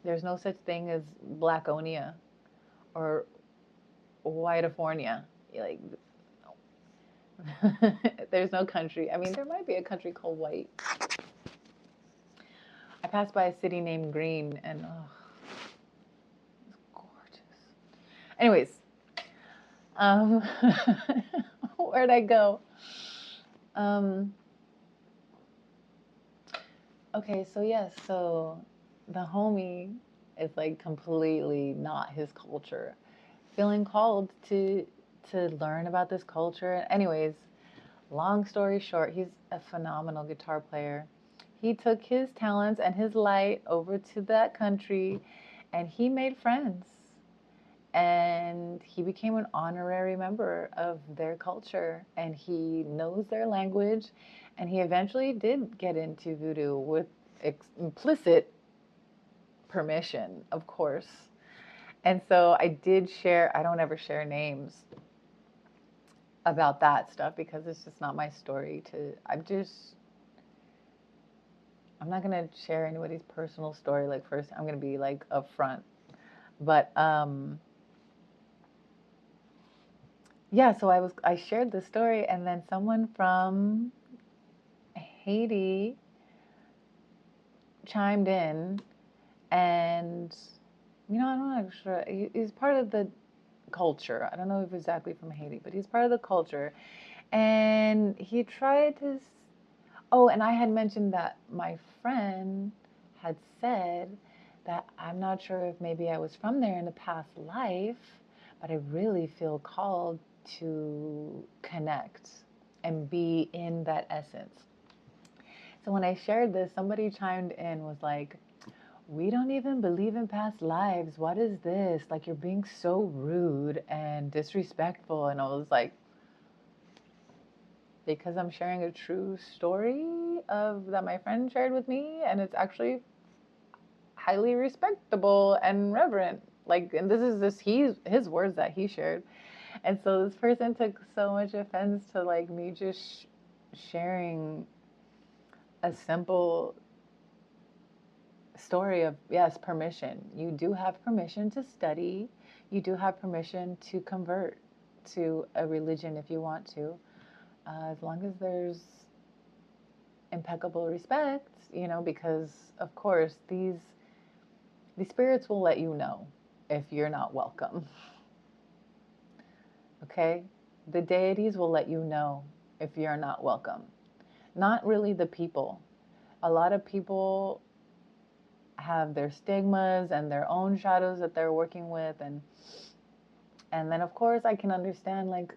There's no such thing as Blackonia or Whiteofornia. Like, there's no country. I mean, there might be a country called White. I passed by a city named Green, and it's gorgeous. Anyways, where'd I go? Um, okay, so yes, so the homie is like completely not his culture. Feeling called to learn about this culture. Anyways, long story short, he's a phenomenal guitar player. He took his talents and his light over to that country and he made friends. And he became an honorary member of their culture and he knows their language. And he eventually did get into voodoo with implicit permission, of course. And so I did share, I don't ever share names about that stuff because it's just not my story to, I'm not going to share anybody's personal story. Like first, I'm going to be like upfront. But yeah, so I shared the story and then someone from Haiti chimed in and, you know, I'm not sure, he's part of the culture. I don't know if exactly from Haiti, but he's part of the culture. And he tried to, oh, and I had mentioned that my friend had said that I'm not sure if maybe I was from there in a past life, but I really feel called to connect and be in that essence. So when I shared this, somebody chimed in, was like, we don't even believe in past lives. What is this? Like, you're being so rude and disrespectful. And I was like, because I'm sharing a true story of that my friend shared with me, and it's actually highly respectable and reverent. Like, and this is just his words that he shared. And so this person took so much offense to like me just sharing a simple story of, yes, permission. You do have permission to study. You do have permission to convert to a religion if you want to, as long as there's impeccable respect, you know, because of course these spirits will let you know if you're not welcome. Okay? The deities will let you know if you're not welcome. Not really the people. A lot of people have their stigmas and their own shadows that they're working with, and then of course I can understand, like,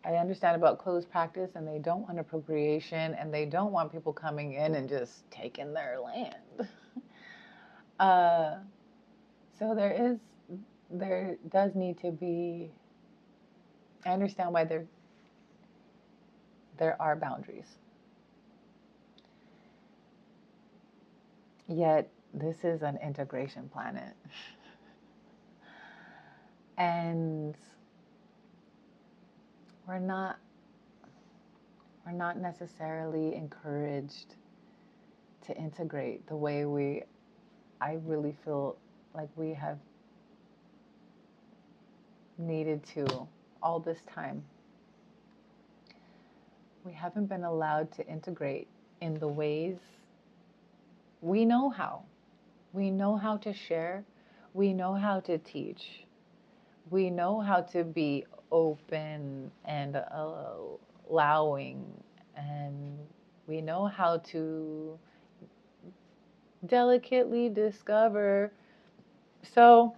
I understand about closed practice and they don't want a procreation and they don't want people coming in and just taking their land. So there does need to be, I understand why there are boundaries. Yet this is an integration planet. And we're not necessarily encouraged to integrate the way I really feel like we have needed to all this time. We haven't been allowed to integrate in the ways we know how. We know how to share. We know how to teach. We know how to be open and allowing. And we know how to delicately discover. So,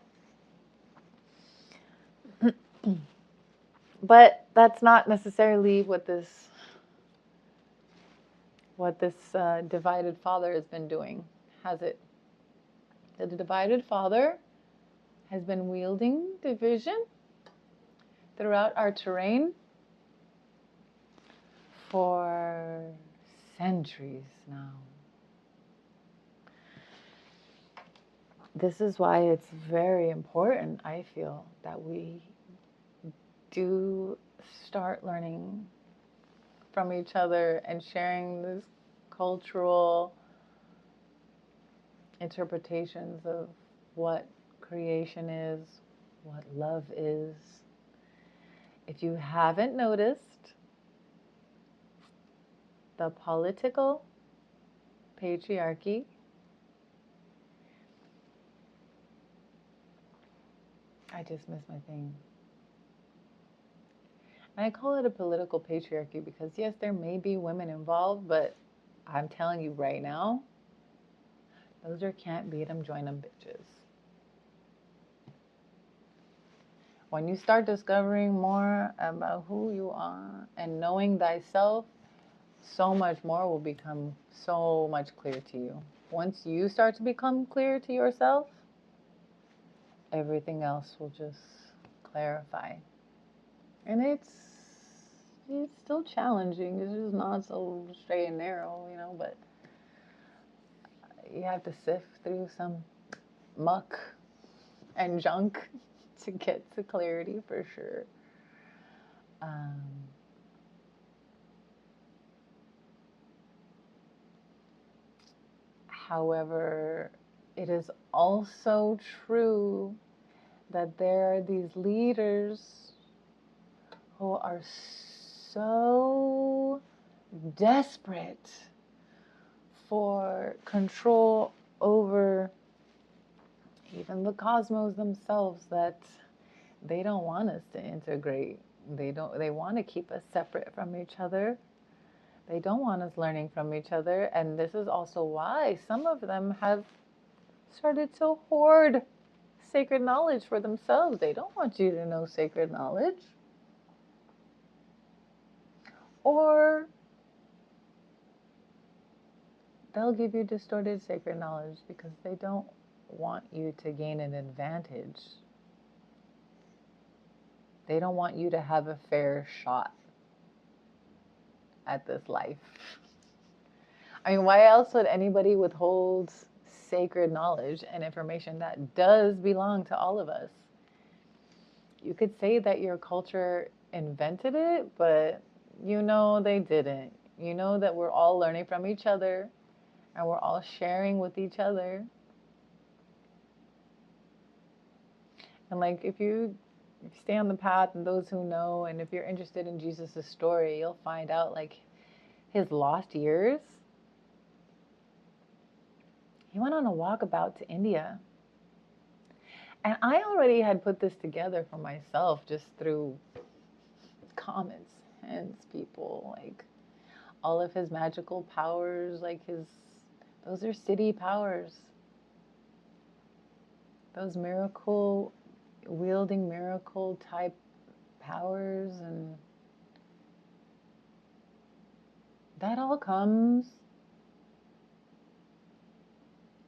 but that's not necessarily what this divided father has been doing, has it? The divided father has been wielding division throughout our terrain for centuries now. This is why it's very important, I feel, that we do start learning from each other and sharing this cultural interpretations of what creation is, what love is. If you haven't noticed, the political patriarchy I just missed my thing. I call it a political patriarchy because, yes, there may be women involved, but I'm telling you right now, those are can't beat 'em, join 'em bitches. When you start discovering more about who you are and knowing thyself, so much more will become so much clear to you. Once you start to become clear to yourself, everything else will just clarify. And it's still challenging. It's just not so straight and narrow, you know, but you have to sift through some muck and junk to get to clarity for sure. However, it is also true that there are these leaders who are so desperate for control over even the cosmos themselves that they don't want us to integrate. They want to keep us separate from each other. They don't want us learning from each other. And this is also why some of them have started to hoard sacred knowledge for themselves. They don't want you to know sacred knowledge. Or they'll give you distorted sacred knowledge because they don't want you to gain an advantage. They don't want you to have a fair shot at this life. I mean, why else would anybody withhold sacred knowledge and information that does belong to all of us? You could say that your culture invented it, but you know they didn't. You know that we're all learning from each other and we're all sharing with each other. And like if you stay on the path and those who know, and if you're interested in Jesus' story, you'll find out like his lost years. He went on a walkabout to India. And I already had put this together for myself just through common sense, people. Like all of his magical powers, like those are city powers. Those wielding miracle type powers, and that all comes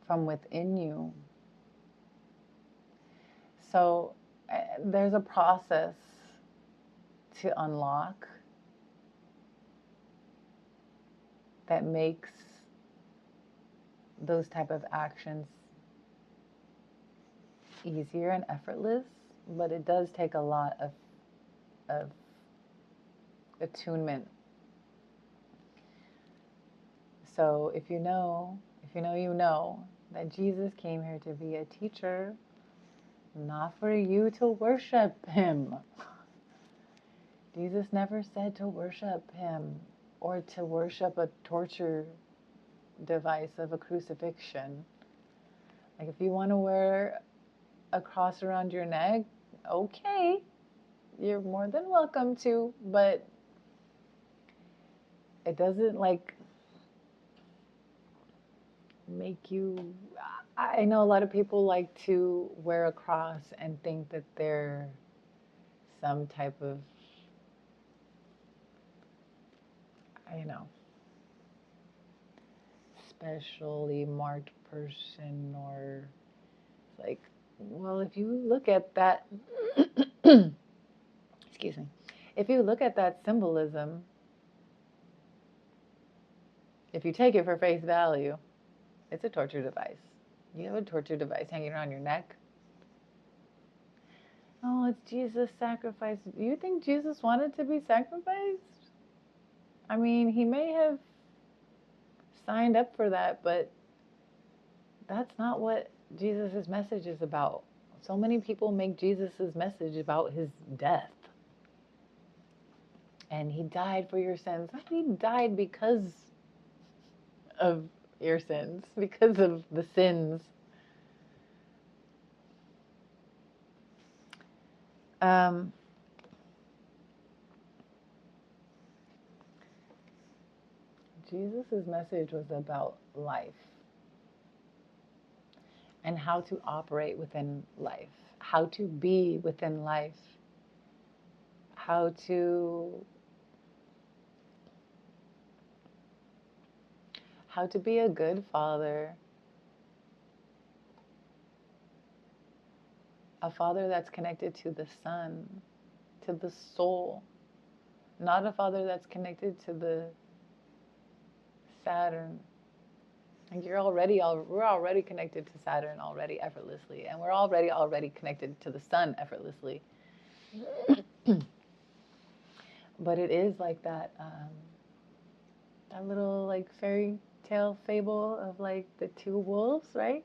from within you. So there's a process to unlock that makes those type of actions easier and effortless, but it does take a lot of attunement. So if you know that Jesus came here to be a teacher, not for you to worship him. Jesus never said to worship him or to worship a torture device of a crucifixion. Like if you want to wear a cross around your neck, okay, you're more than welcome to, but it doesn't like make you. I know a lot of people like to wear a cross and think that they're some type of, specially marked person, or like, well, if you look at that, excuse me, if you look at that symbolism, if you take it for face value, it's a torture device. You have a torture device hanging around your neck. Oh, it's Jesus' sacrifice. Do you think Jesus wanted to be sacrificed? I mean, he may have signed up for that, but that's not what Jesus' message is about. So many people make Jesus' message about his death. And he died for your sins. He died because of your sins, because of the sins. Jesus' message was about life and how to operate within life, how to be within life, how to be a good father, a father that's connected to the sun, to the soul, not a father that's connected to the Saturn. Like we're already connected to Saturn already effortlessly, and we're already connected to the sun effortlessly. But it is like that little like fairy tale fable of like the two wolves, right?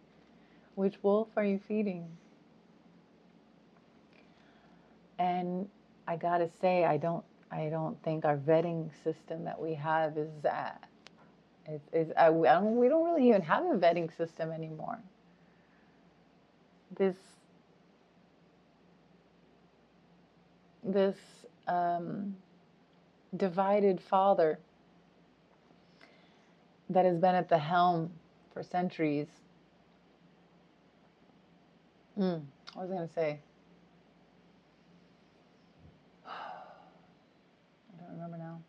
Which wolf are you feeding? And I gotta say, I don't think our vetting system that we have is that. We don't really even have a vetting system anymore. This divided father that has been at the helm for centuries. What was I going to say? I don't remember now.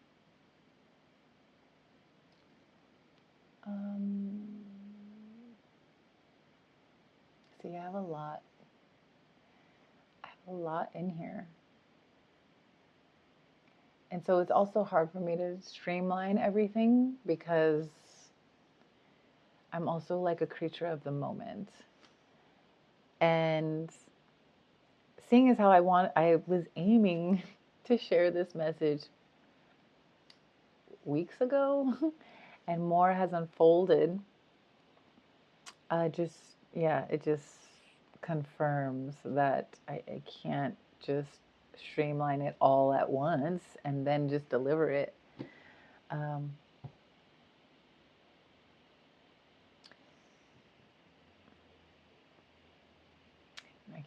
See, I have a lot in here. And so it's also hard for me to streamline everything because I'm also like a creature of the moment. And seeing as how I was aiming to share this message weeks ago and more has unfolded, it just confirms that I can't just streamline it all at once and then just deliver it. I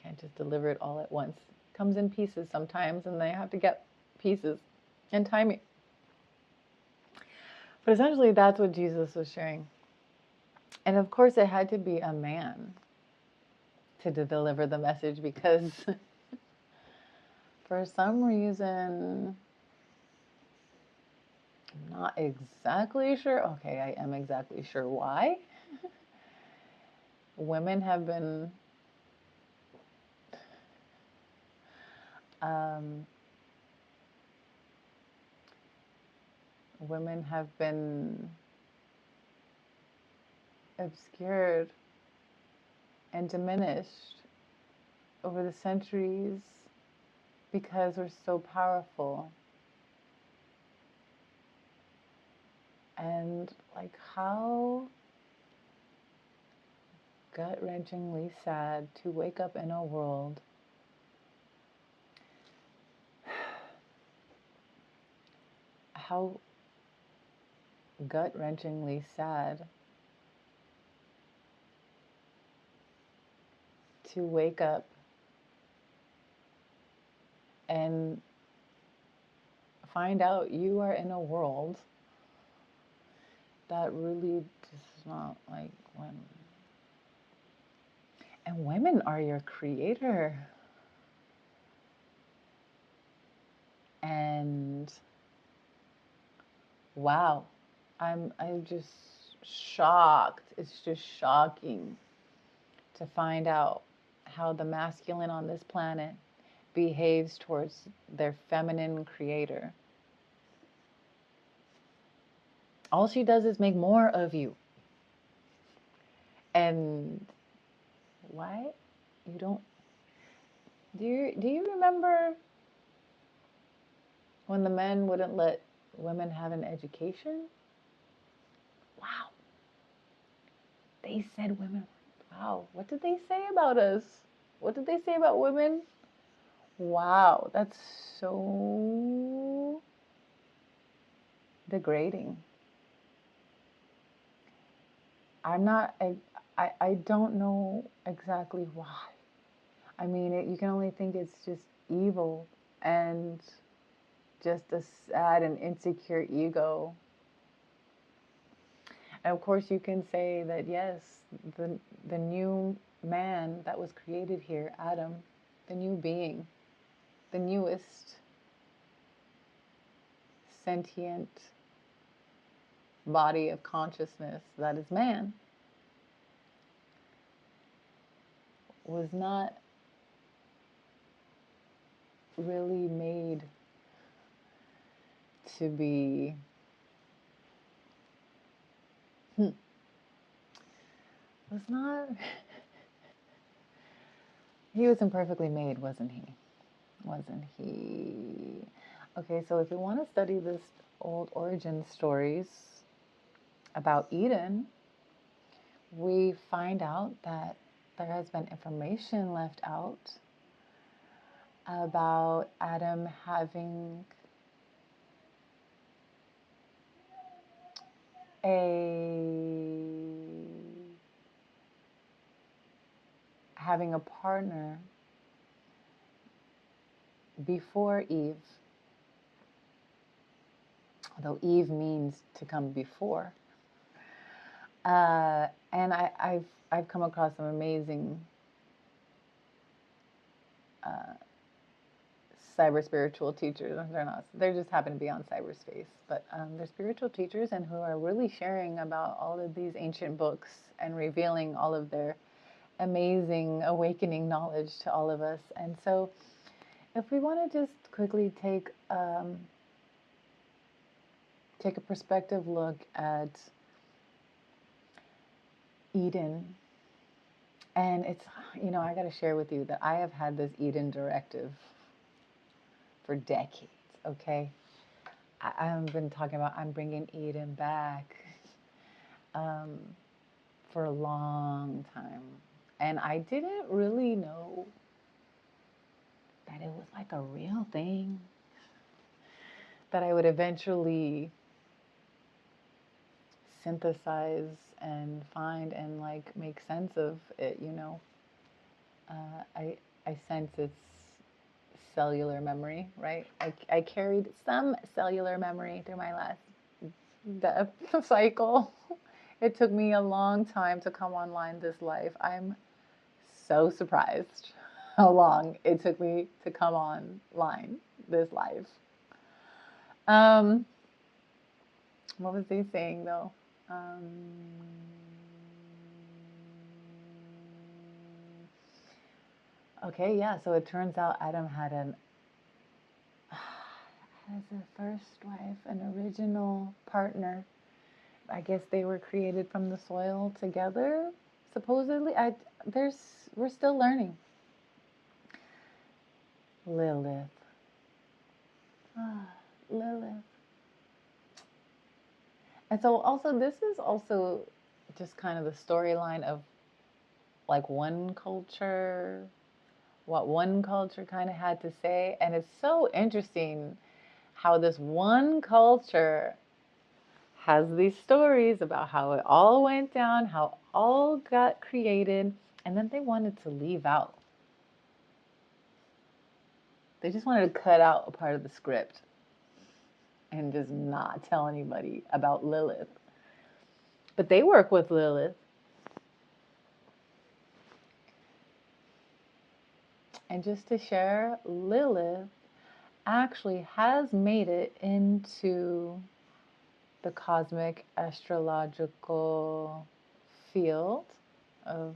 can't just deliver it all at once. It comes in pieces sometimes, and I have to get pieces and timing. But essentially, that's what Jesus was sharing. And of course, it had to be a man to deliver the message because for some reason, I'm not exactly sure. Okay, I am exactly sure why. Women have been obscured and diminished over the centuries because we're so powerful. And like how gut-wrenchingly sad to wake up in a world how gut-wrenchingly sad to wake up and find out you are in a world that really does not like women. And women are your creator. And wow, I'm just shocked. It's just shocking to find out how the masculine on this planet behaves towards their feminine creator. All she does is make more of you. And why you don't do you remember when the men wouldn't let women have an education? Wow. They said women, wow, what did they say about us? What did they say about women? Wow, that's so degrading. I don't know exactly why. I mean, you can only think it's just evil and just a sad and insecure ego And of course, you can say that yes, the new man that was created here, Adam, the new being, the newest sentient body of consciousness that is man, was not really made to be was not he was imperfectly made, wasn't he? Wasn't he? Okay, so if we want to study this old origin stories about Eden, we find out that there has been information left out about Adam having a partner before Eve, although Eve means to come before. And I've come across some amazing cyber spiritual teachers. They just happen to be on cyberspace, but they're spiritual teachers and who are really sharing about all of these ancient books and revealing all of their amazing awakening knowledge to all of us. And so if we want to just quickly take a perspective look at Eden, and it's, I got to share with you that I have had this Eden directive for decades, okay? I've been talking about I'm bringing Eden back for a long time. And I didn't really know that it was like a real thing, that I would eventually synthesize and find and like make sense of it, I sense its cellular memory, right? I carried some cellular memory through my last death cycle. It took me a long time to come online this life. I'm so surprised how long it took me to come online this life. What was he saying though? Okay, yeah, so it turns out Adam had as a first wife, an original partner. I guess they were created from the soil together, supposedly. We're still learning. Lilith. Lilith. And so also this is also just kind of the storyline of like one culture, what one culture kind of had to say. And it's so interesting how this one culture has these stories about how it all went down, how all got created, and then they wanted to leave out. They just wanted to cut out a part of the script and just not tell anybody about Lilith. But they work with Lilith. And just to share, Lilith actually has made it into the cosmic astrological field of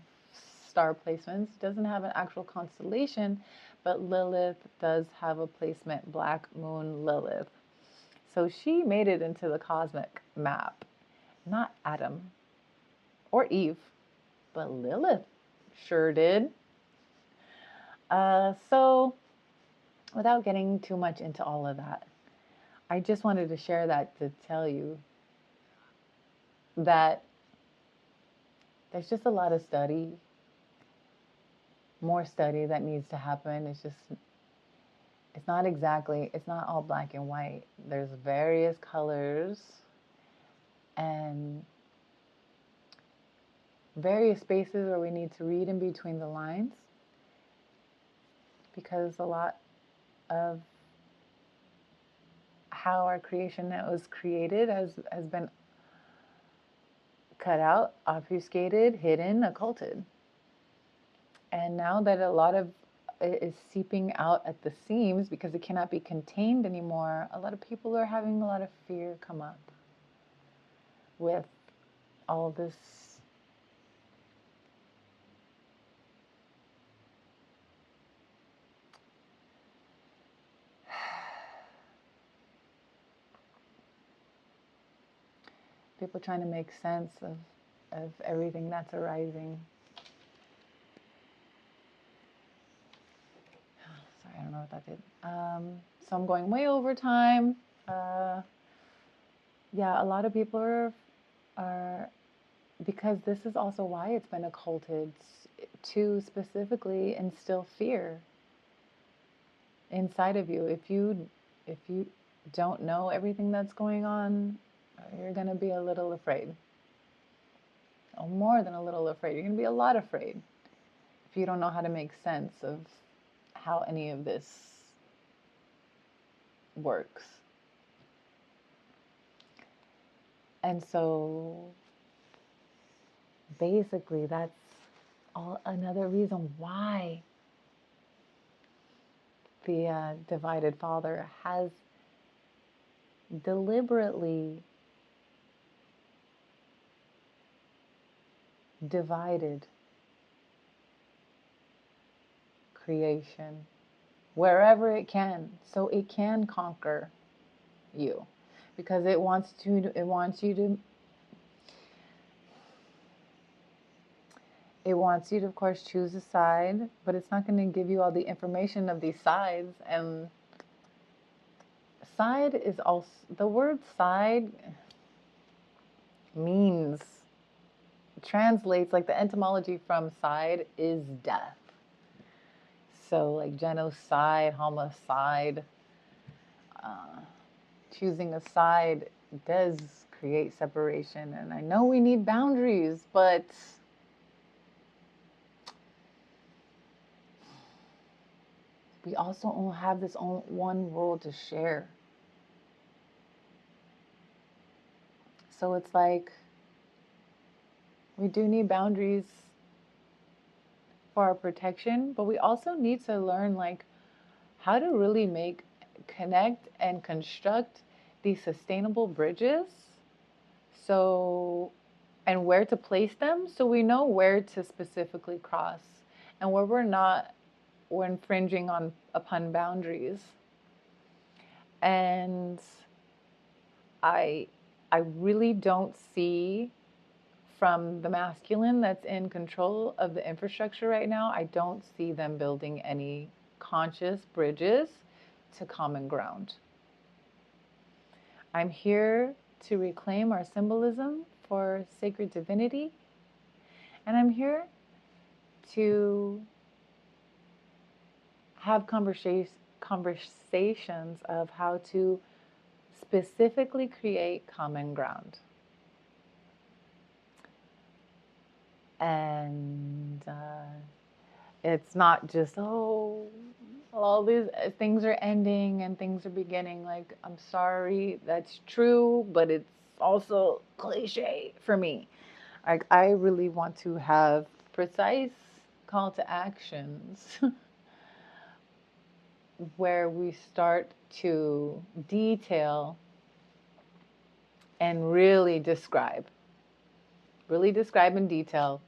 star placements. It doesn't have an actual constellation, but Lilith does have a placement, Black Moon Lilith. So she made it into the cosmic map, not Adam or Eve, but Lilith sure did. So without getting too much into all of that, I just wanted to share that to tell you that there's just a lot of study, more study that needs to happen. It's not all black and white. There's various colors and various spaces where we need to read in between the lines, because a lot of how our creation was created has been cut out, obfuscated, hidden, occulted. And now that a lot of it is seeping out at the seams because it cannot be contained anymore, a lot of people are having a lot of fear come up with all this people trying to make sense of everything that's arising. Sorry, I don't know what that did. So I'm going way over time. Yeah, a lot of people are, because this is also why it's been occulted, to specifically instill fear inside of you. If you don't know everything that's going on, you're going to be a little afraid. Or more than a little afraid. You're going to be a lot afraid if you don't know how to make sense of how any of this works. And so basically that's another reason why the divided father has deliberately divided creation wherever it can, so it can conquer you, because it wants you to of course choose a side, but it's not going to give you all the information of these sides. And side is also, the word side translates, like the etymology from side is death. So like genocide, homicide, choosing a side does create separation. And I know we need boundaries, but we also only have this one world to share. So it's like we do need boundaries for our protection, but we also need to learn like how to really connect and construct these sustainable bridges, so, and where to place them, so we know where to specifically cross and where we're infringing upon boundaries. And I really don't see, from the masculine that's in control of the infrastructure right now, I don't see them building any conscious bridges to common ground. I'm here to reclaim our symbolism for sacred divinity, and I'm here to have conversations of how to specifically create common ground. And it's not just, all these things are ending and things are beginning. Like, I'm sorry, that's true, but it's also cliche for me. Like, I really want to have precise call to actions where we start to detail and really describe in detail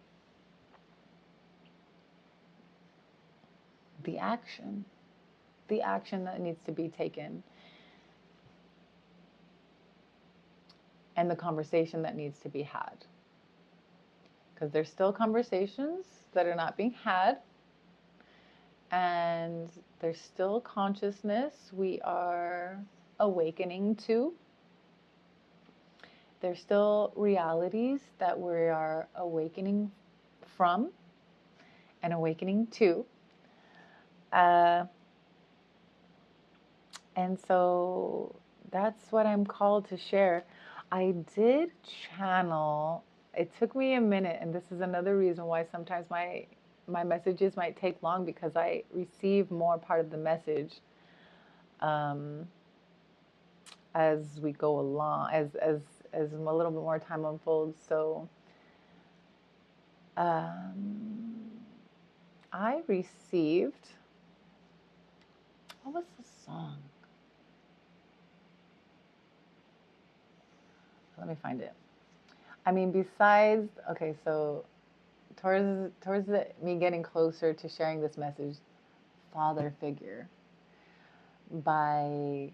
the action that needs to be taken, and the conversation that needs to be had. Because there's still conversations that are not being had, and there's still consciousness we are awakening to. There's still realities that we are awakening from and awakening to. And so that's what I'm called to share. I did channel, it took me a minute, and this is another reason why sometimes my messages might take long, because I receive more part of the message as we go along, as a little bit more time unfolds. So I received, what was the song? Let me find it. I mean, besides, okay, so towards me getting closer to sharing this message, Father Figure by,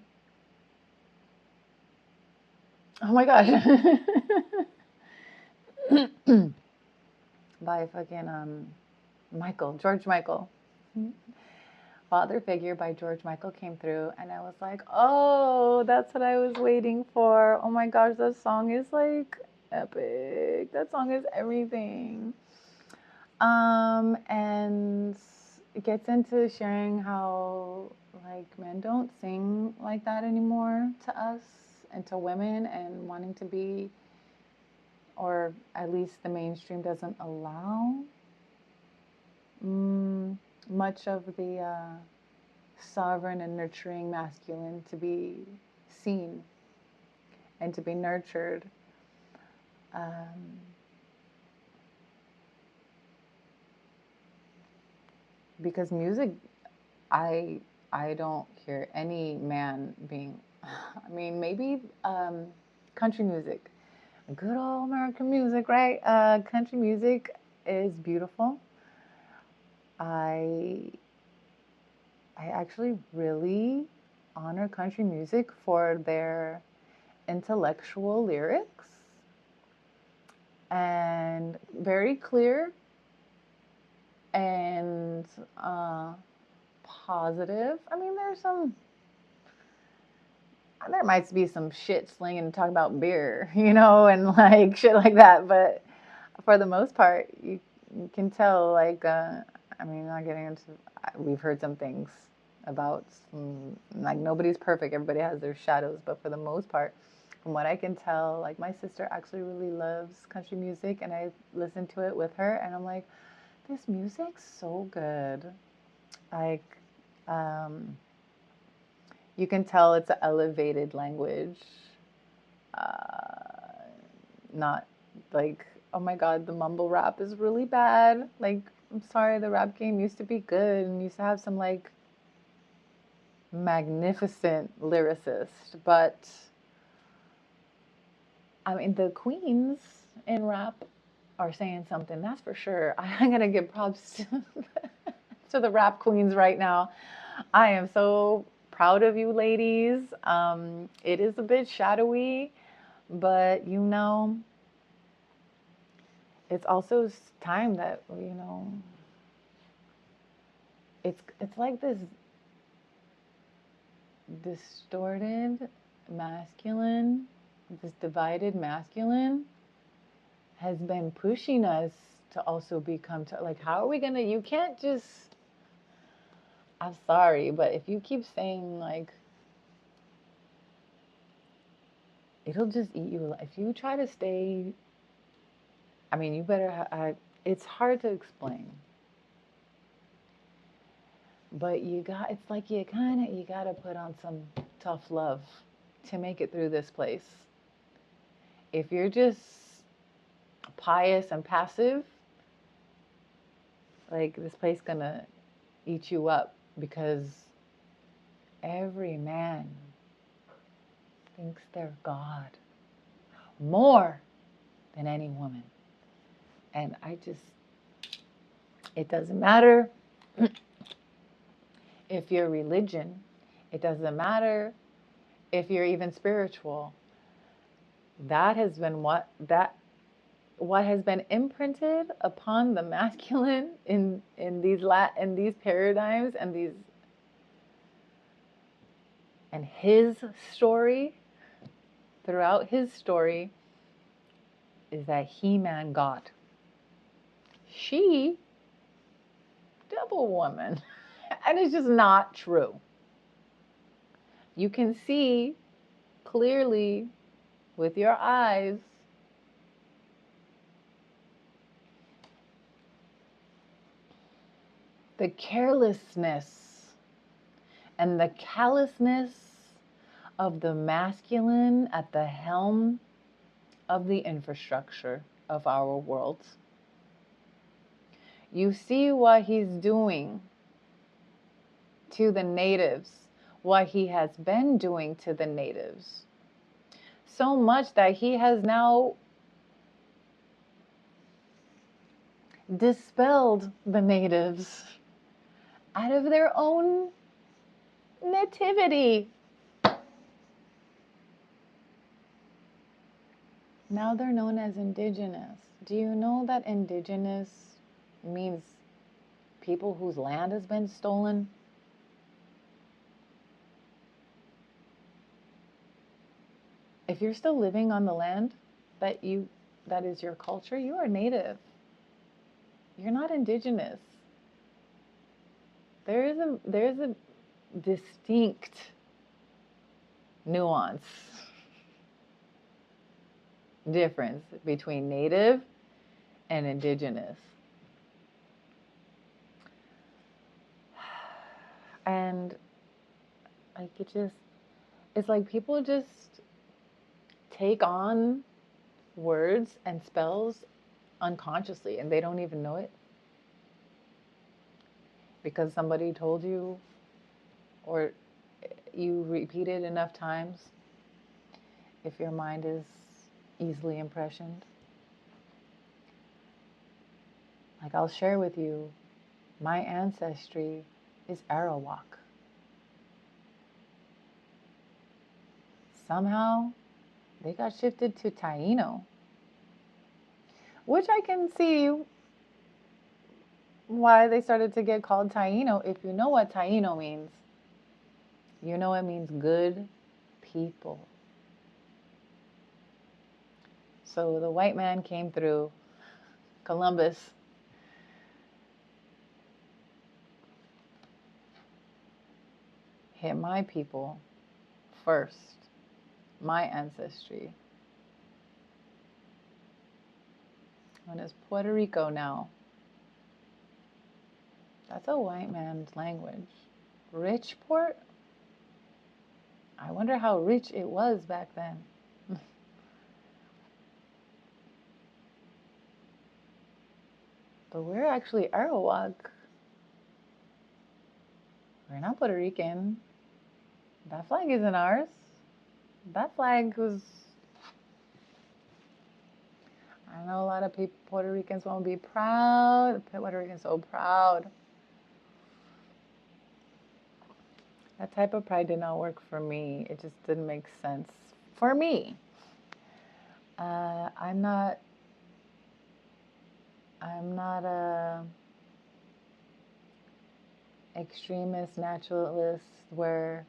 oh my gosh, by fucking George Michael. Father Figure by George Michael came through, and I was like, oh, that's what I was waiting for. Oh my gosh, that song is like epic. That song is everything. And it gets into sharing how like men don't sing like that anymore to us and to women, and wanting to be, or at least the mainstream doesn't allow much of the sovereign and nurturing masculine to be seen and to be nurtured. Because music, I don't hear any man being, I mean, maybe country music, good old American music, right? Country music is beautiful. I actually really honor country music for their intellectual lyrics and very clear and positive. I mean, there might be some shit slinging and talking about beer, and like shit like that. But for the most part, you can tell, like, I mean, not getting into, we've heard some things about, like, nobody's perfect. Everybody has their shadows. But for the most part, from what I can tell, like, my sister actually really loves country music, and I listen to it with her, and I'm like, this music's so good. Like, you can tell it's an elevated language. Not like, oh my God, the mumble rap is really bad. Like, I'm sorry, the rap game used to be good and used to have some like magnificent lyricists. But I mean, the queens in rap are saying something, that's for sure. I'm going to give props to the rap queens right now. I am so proud of you ladies. It is a bit shadowy, but it's also time that, it's like this distorted masculine, this divided masculine has been pushing us to also become, like, how are we gonna, you can't just, I'm sorry, but if you keep saying, like, it'll just eat you. If you try to stay, I mean, you better, it's hard to explain. But it's like you gotta put on some tough love to make it through this place. If you're just pious and passive, like, this place gonna eat you up, because every man thinks they're God more than any woman. And it doesn't matter if you're religion, it doesn't matter if you're even spiritual. That has been what has been imprinted upon the masculine in these paradigms and his story, throughout his story, is that He-Man God, she devil woman. And it's just not true. You can see clearly with your eyes the carelessness and the callousness of the masculine at the helm of the infrastructure of our world. You see what he's doing to the natives, what he has been doing to the natives. So much that he has now dispelled the natives out of their own nativity. Now they're known as indigenous. Do you know that indigenous means people whose land has been stolen? If you're still living on the land that is your culture, you are native. You're not indigenous. There is a distinct nuance difference between native and indigenous. And like it's like people just take on words and spells unconsciously and they don't even know it because somebody told you or you repeat it enough times. If your mind is easily impressioned, like I'll share with you, my ancestry is Arawak. Somehow they got shifted to Taino, which I can see why they started to get called Taino. If you know what Taino means, you know it means good people. So the white man came through, Columbus, hit my people first, my ancestry. Known as Puerto Rico now. That's a white man's language. Richport? I wonder how rich it was back then. But we're actually Arawak. We're not Puerto Rican. That flag isn't ours. That flag was... I know a lot of people, Puerto Ricans won't be proud. Puerto Ricans so proud. That type of pride did not work for me. It just didn't make sense for me. I'm not a extremist naturalist where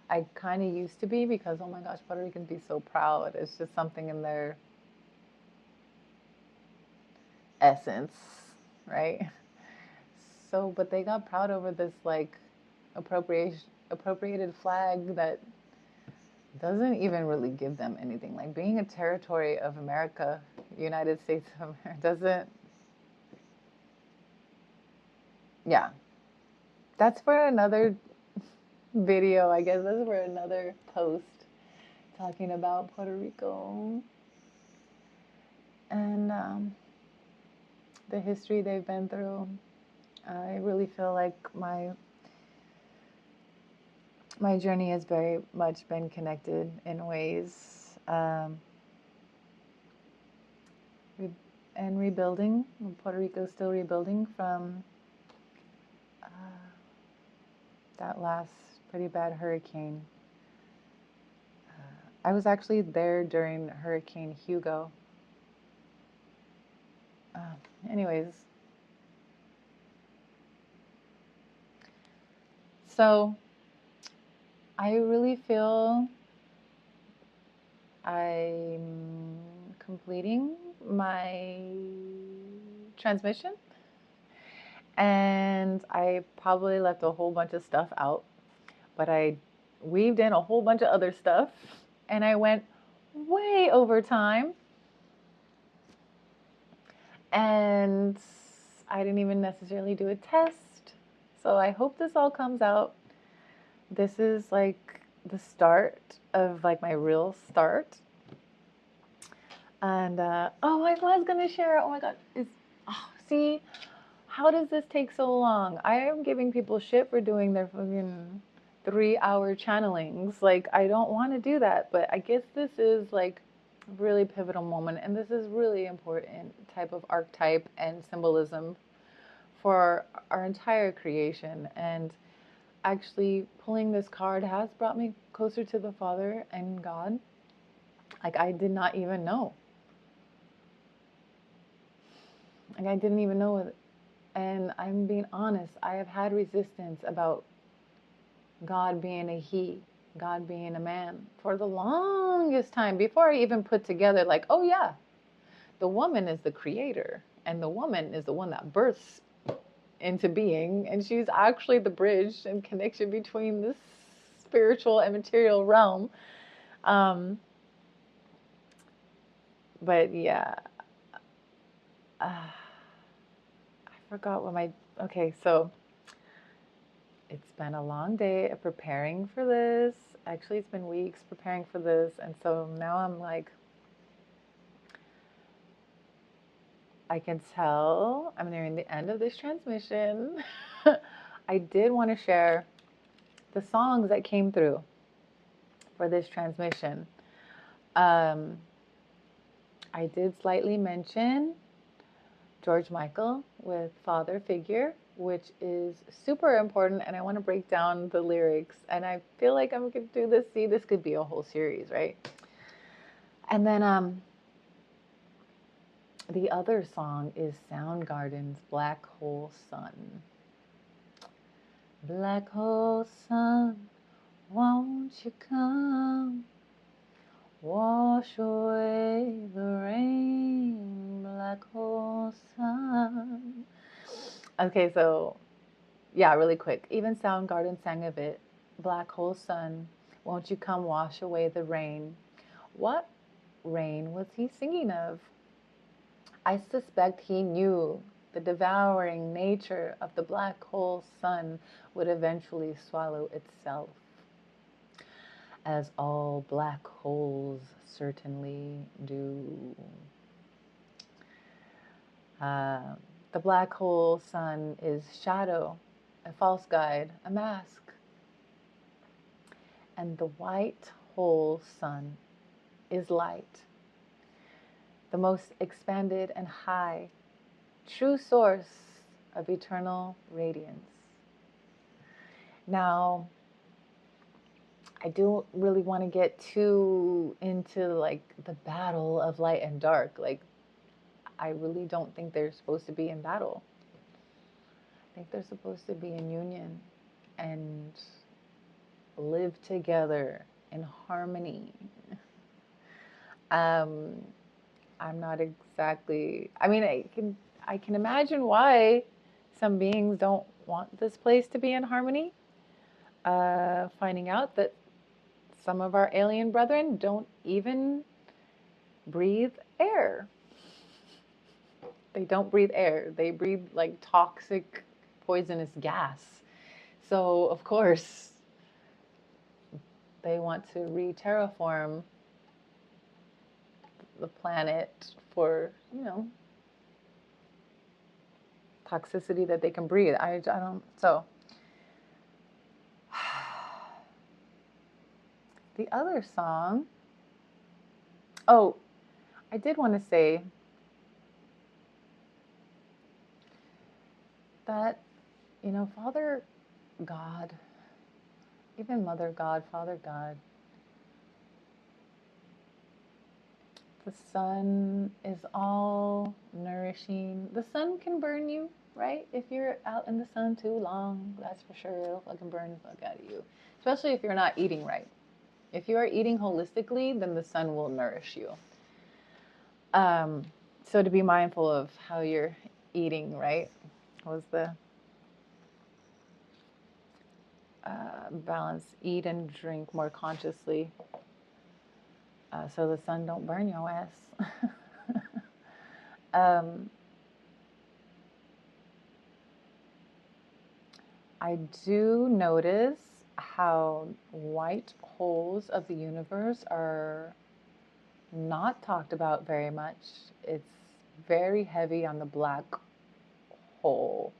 I kind of used to be because, oh my gosh, Puerto Ricans be so proud. It's just something in their essence, right? So, but they got proud over this like appropriated flag that doesn't even really give them anything. Like being a territory of America, United States of America, doesn't. Yeah, that's for another video, I guess. That's for another post talking about Puerto Rico and the history they've been through. I really feel like my journey has very much been connected in ways and rebuilding. Puerto Rico is still rebuilding from that last pretty bad hurricane. I was actually there during Hurricane Hugo. Anyways, so I really feel I'm completing my transmission, and I probably left a whole bunch of stuff out, but I weaved in a whole bunch of other stuff, and I went way over time, and I didn't even necessarily do a test. So I hope this all comes out. This is like the start of like my real start. And oh, I was gonna share. Oh my God! See, how does this take so long? I am giving people shit for doing their fucking 3-hour channelings. Like, I don't want to do that, but I guess this is like a really pivotal moment, and this is really important type of archetype and symbolism for our entire creation. And actually, pulling this card has brought me closer to the Father and God. Like, I did not even know. Like, I didn't even know it. And I'm being honest, I have had resistance about God being a he, God being a man for the longest time, before I even put together, like, oh yeah, the woman is the creator, and the woman is the one that births into being, and she's actually the bridge and connection between this spiritual and material realm. But yeah, I forgot what my, okay, so it's been a long day of preparing for this. Actually, it's been weeks preparing for this, and so now I'm like, I can tell I'm nearing the end of this transmission. I did want to share the songs that came through for this transmission. I did slightly mention George Michael with Father Figure, which is super important, and I want to break down the lyrics, and I feel like I'm going to do this. See, this could be a whole series, right? And then the other song is Soundgarden's Black Hole Sun. Black hole sun, won't you come? Wash away the rain, black hole sun. Okay, so yeah, really quick. Even Soundgarden sang of it. Black hole sun, won't you come wash away the rain? What rain was he singing of? I suspect he knew the devouring nature of the black hole sun would eventually swallow itself, as all black holes certainly do. The black hole sun is shadow, a false guide, a mask. And the white hole sun is light, the most expanded and high, true source of eternal radiance. Now, I don't really want to get too into like the battle of light and dark. Like, I really don't think they're supposed to be in battle. I think they're supposed to be in union and live together in harmony. I'm not exactly, I mean, I can imagine why some beings don't want this place to be in harmony. Finding out that some of our alien brethren don't even breathe air. They don't breathe air. They breathe like toxic, poisonous gas. So, of course, they want to re-terraform the planet for, toxicity that they can breathe. I don't, so. The other song, oh, I did want to say that, Father God, even Mother God, Father God, the sun is all nourishing. The sun can burn you, right? If you're out in the sun too long, that's for sure. It'll fucking burn the fuck out of you. Especially if you're not eating right. If you are eating holistically, then the sun will nourish you. So to be mindful of how you're eating, right? Was the balance? Eat and drink more consciously, so the sun don't burn your ass. I do notice how white holes of the universe are not talked about very much. It's very heavy on the black hole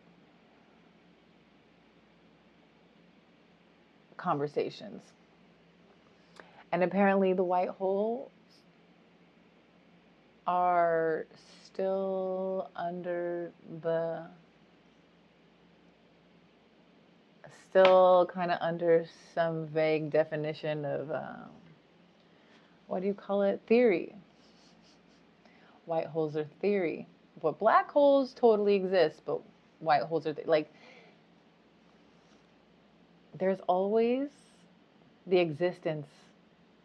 conversations. And apparently the white holes are still kind of under some vague definition of, what do you call it? Theory. White holes are theory. But black holes totally exist, but white holes are, like, there's always the existence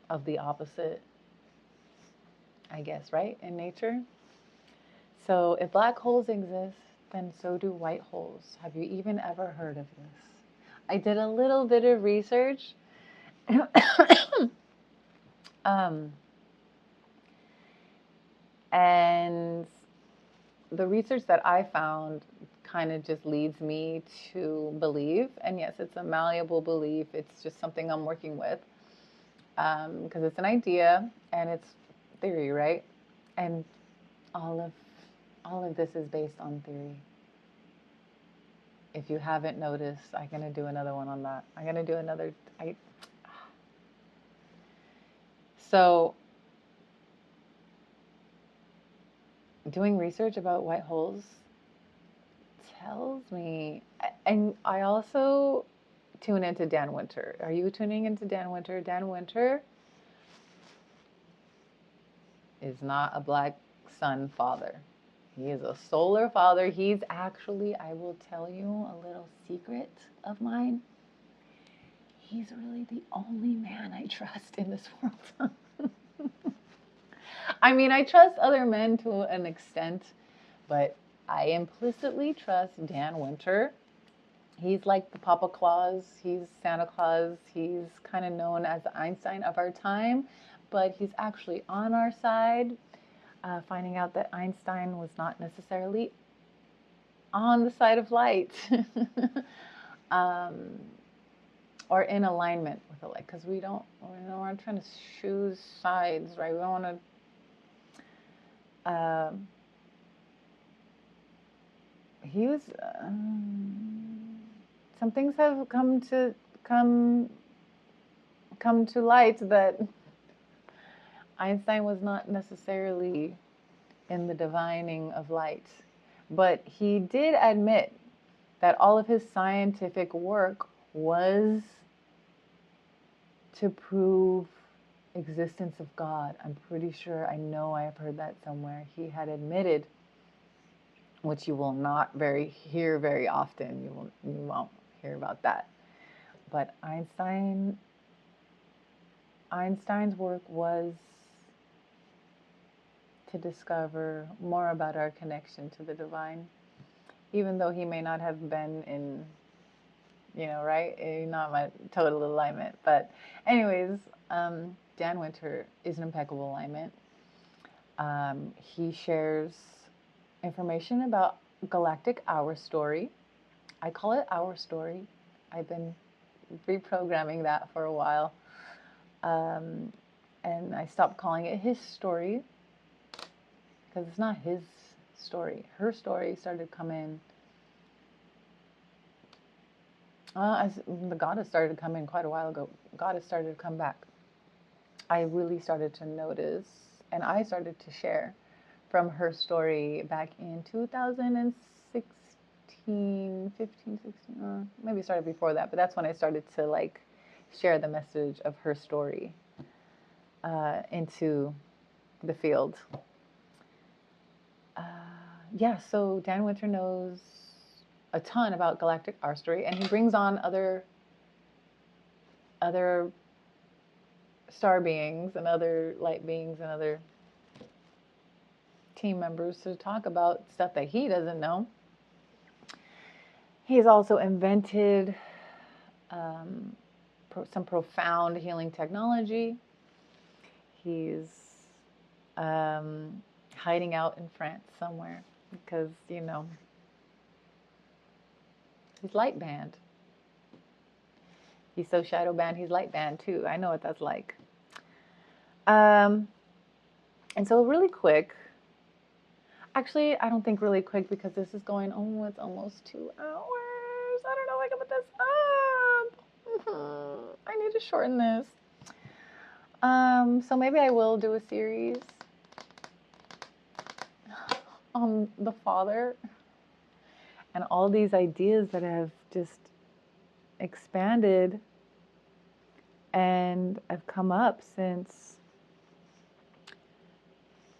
of the opposite, I guess, right? In nature. So if black holes exist, then so do white holes. Have you even ever heard of this? I did a little bit of research. And the research that I found kind of just leads me to believe, and yes, it's a malleable belief. It's just something I'm working with, because it's an idea and it's theory, right? And all of this is based on theory. If you haven't noticed, I'm going to do another one on that. I'm going to do another. So, doing research about white holes tells me, and I also tune into Dan Winter. Are you tuning into Dan Winter? Dan Winter is not a black sun father. He is a solar father. He's actually, I will tell you a little secret of mine. He's really the only man I trust in this world. I mean, I trust other men to an extent, but I implicitly trust Dan Winter. He's like the Papa Claus. He's Santa Claus. He's kind of known as the Einstein of our time, but he's actually on our side. Finding out that Einstein was not necessarily on the side of light, or in alignment with the light, because we're not trying to choose sides, right? We don't want to. He was. Some things have come to light that Einstein was not necessarily in the divining of light, but he did admit that all of his scientific work was to prove existence of God. I'm pretty sure, I know I have heard that somewhere. He had admitted, which you will not hear very often. You won't hear about that. But Einstein's work was to discover more about our connection to the divine, even though he may not have been in, right? Not my total alignment. But anyways, Dan Winter is in impeccable alignment. He shares information about galactic hour story. I call it our story. I've been reprogramming that for a while. And I stopped calling it his story, because it's not his story. Her story started coming. The goddess started to come in quite a while ago. Goddess started to come back. I really started to notice, and I started to share from her story back in 2016, 15, 16, maybe it started before that, but that's when I started to share the message of her story into the field. So Dan Winter knows a ton about galactic hour story, and he brings on other star beings and other light beings and other team members to talk about stuff that he doesn't know. He's also invented some profound healing technology. He's hiding out in France somewhere because, he's light band. He's so shadow band, he's light band too. I know what that's like. And so really quick, Actually, I don't think really quick because this is going, oh, it's almost 2 hours. I don't know if I can put this up. I need to shorten this. So maybe I will do a series on the Father and all these ideas that have just expanded and have come up since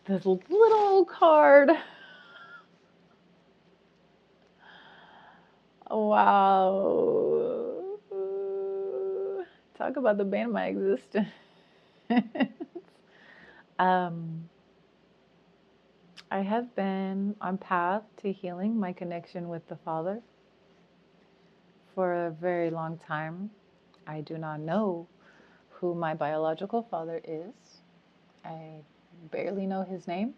this little card. Wow. Talk about the bane of my existence. I have been on path to healing my connection with the Father for a very long time. I do not know who my biological father is. I barely know his name.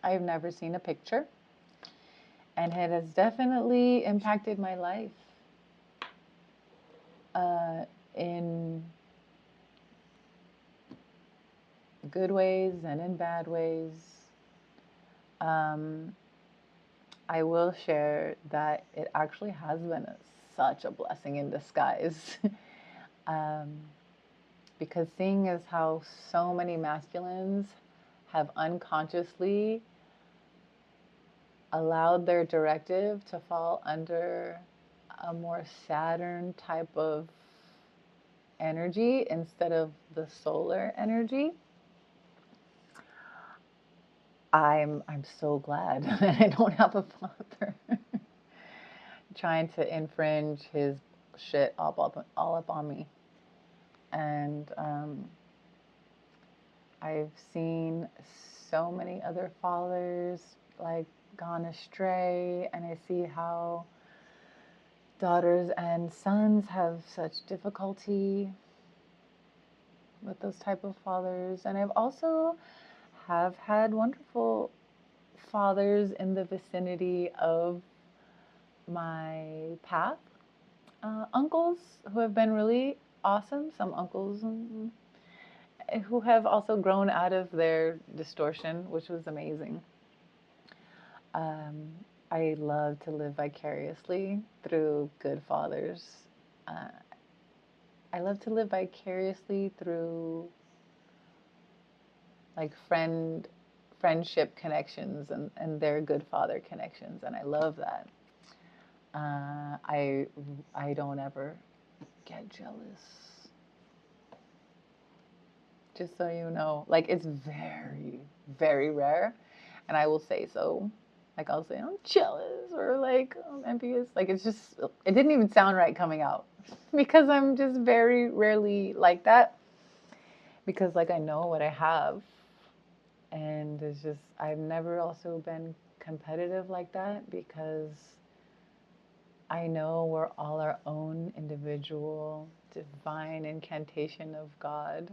I've never seen a picture. And it has definitely impacted my life in good ways and in bad ways. I will share that it actually has been such a blessing in disguise. Because seeing as how so many masculines have unconsciously allowed their directive to fall under a more Saturn type of energy instead of the solar energy, I'm so glad that I don't have a father trying to infringe his shit all up on me. And I've seen so many other fathers like gone astray, and I see how daughters and sons have such difficulty with those type of fathers. And I've also have had wonderful fathers in the vicinity of my path. Uncles who have been really awesome. Some uncles who have also grown out of their distortion, which was amazing. I love to live vicariously through good fathers. I love to live vicariously through like friendship connections and their good father connections, and I love that. I don't ever get jealous. Just so you know, like it's very, very rare, and I will say so. Like I'll say I'm jealous or like I'm envious. Like it didn't even sound right coming out because I'm just very rarely like that. Because like I know what I have, and it's just I've never also been competitive like that because I know we're all our own individual divine incantation of God.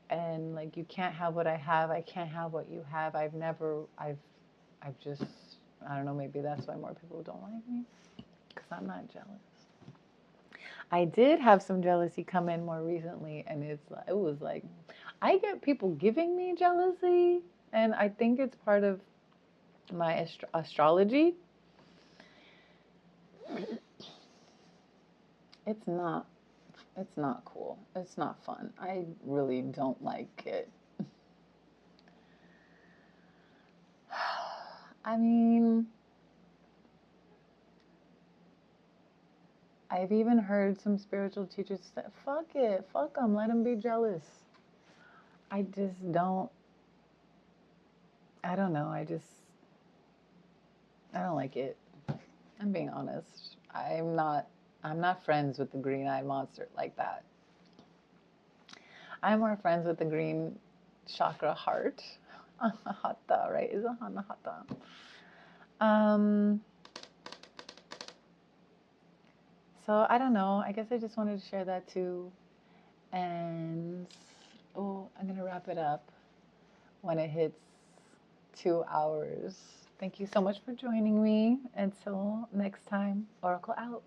And like you can't have what I have, I can't have what you have. I've just, I don't know, maybe that's why more people don't like me, because I'm not jealous. I did have some jealousy come in more recently, and it was like, I get people giving me jealousy, and I think it's part of my astrology. It's not cool. It's not fun. I really don't like it. I mean, I've even heard some spiritual teachers say, fuck it, fuck them, let them be jealous. I just don't, I don't know, I don't like it. I'm being honest. I'm not friends with the green-eyed monster like that. I'm more friends with the green chakra heart. Anahata, right? Is it Anahata? So I don't know. I guess I just wanted to share that too. And I'm gonna wrap it up when it hits 2 hours. Thank you so much for joining me. Until next time, Oracle out.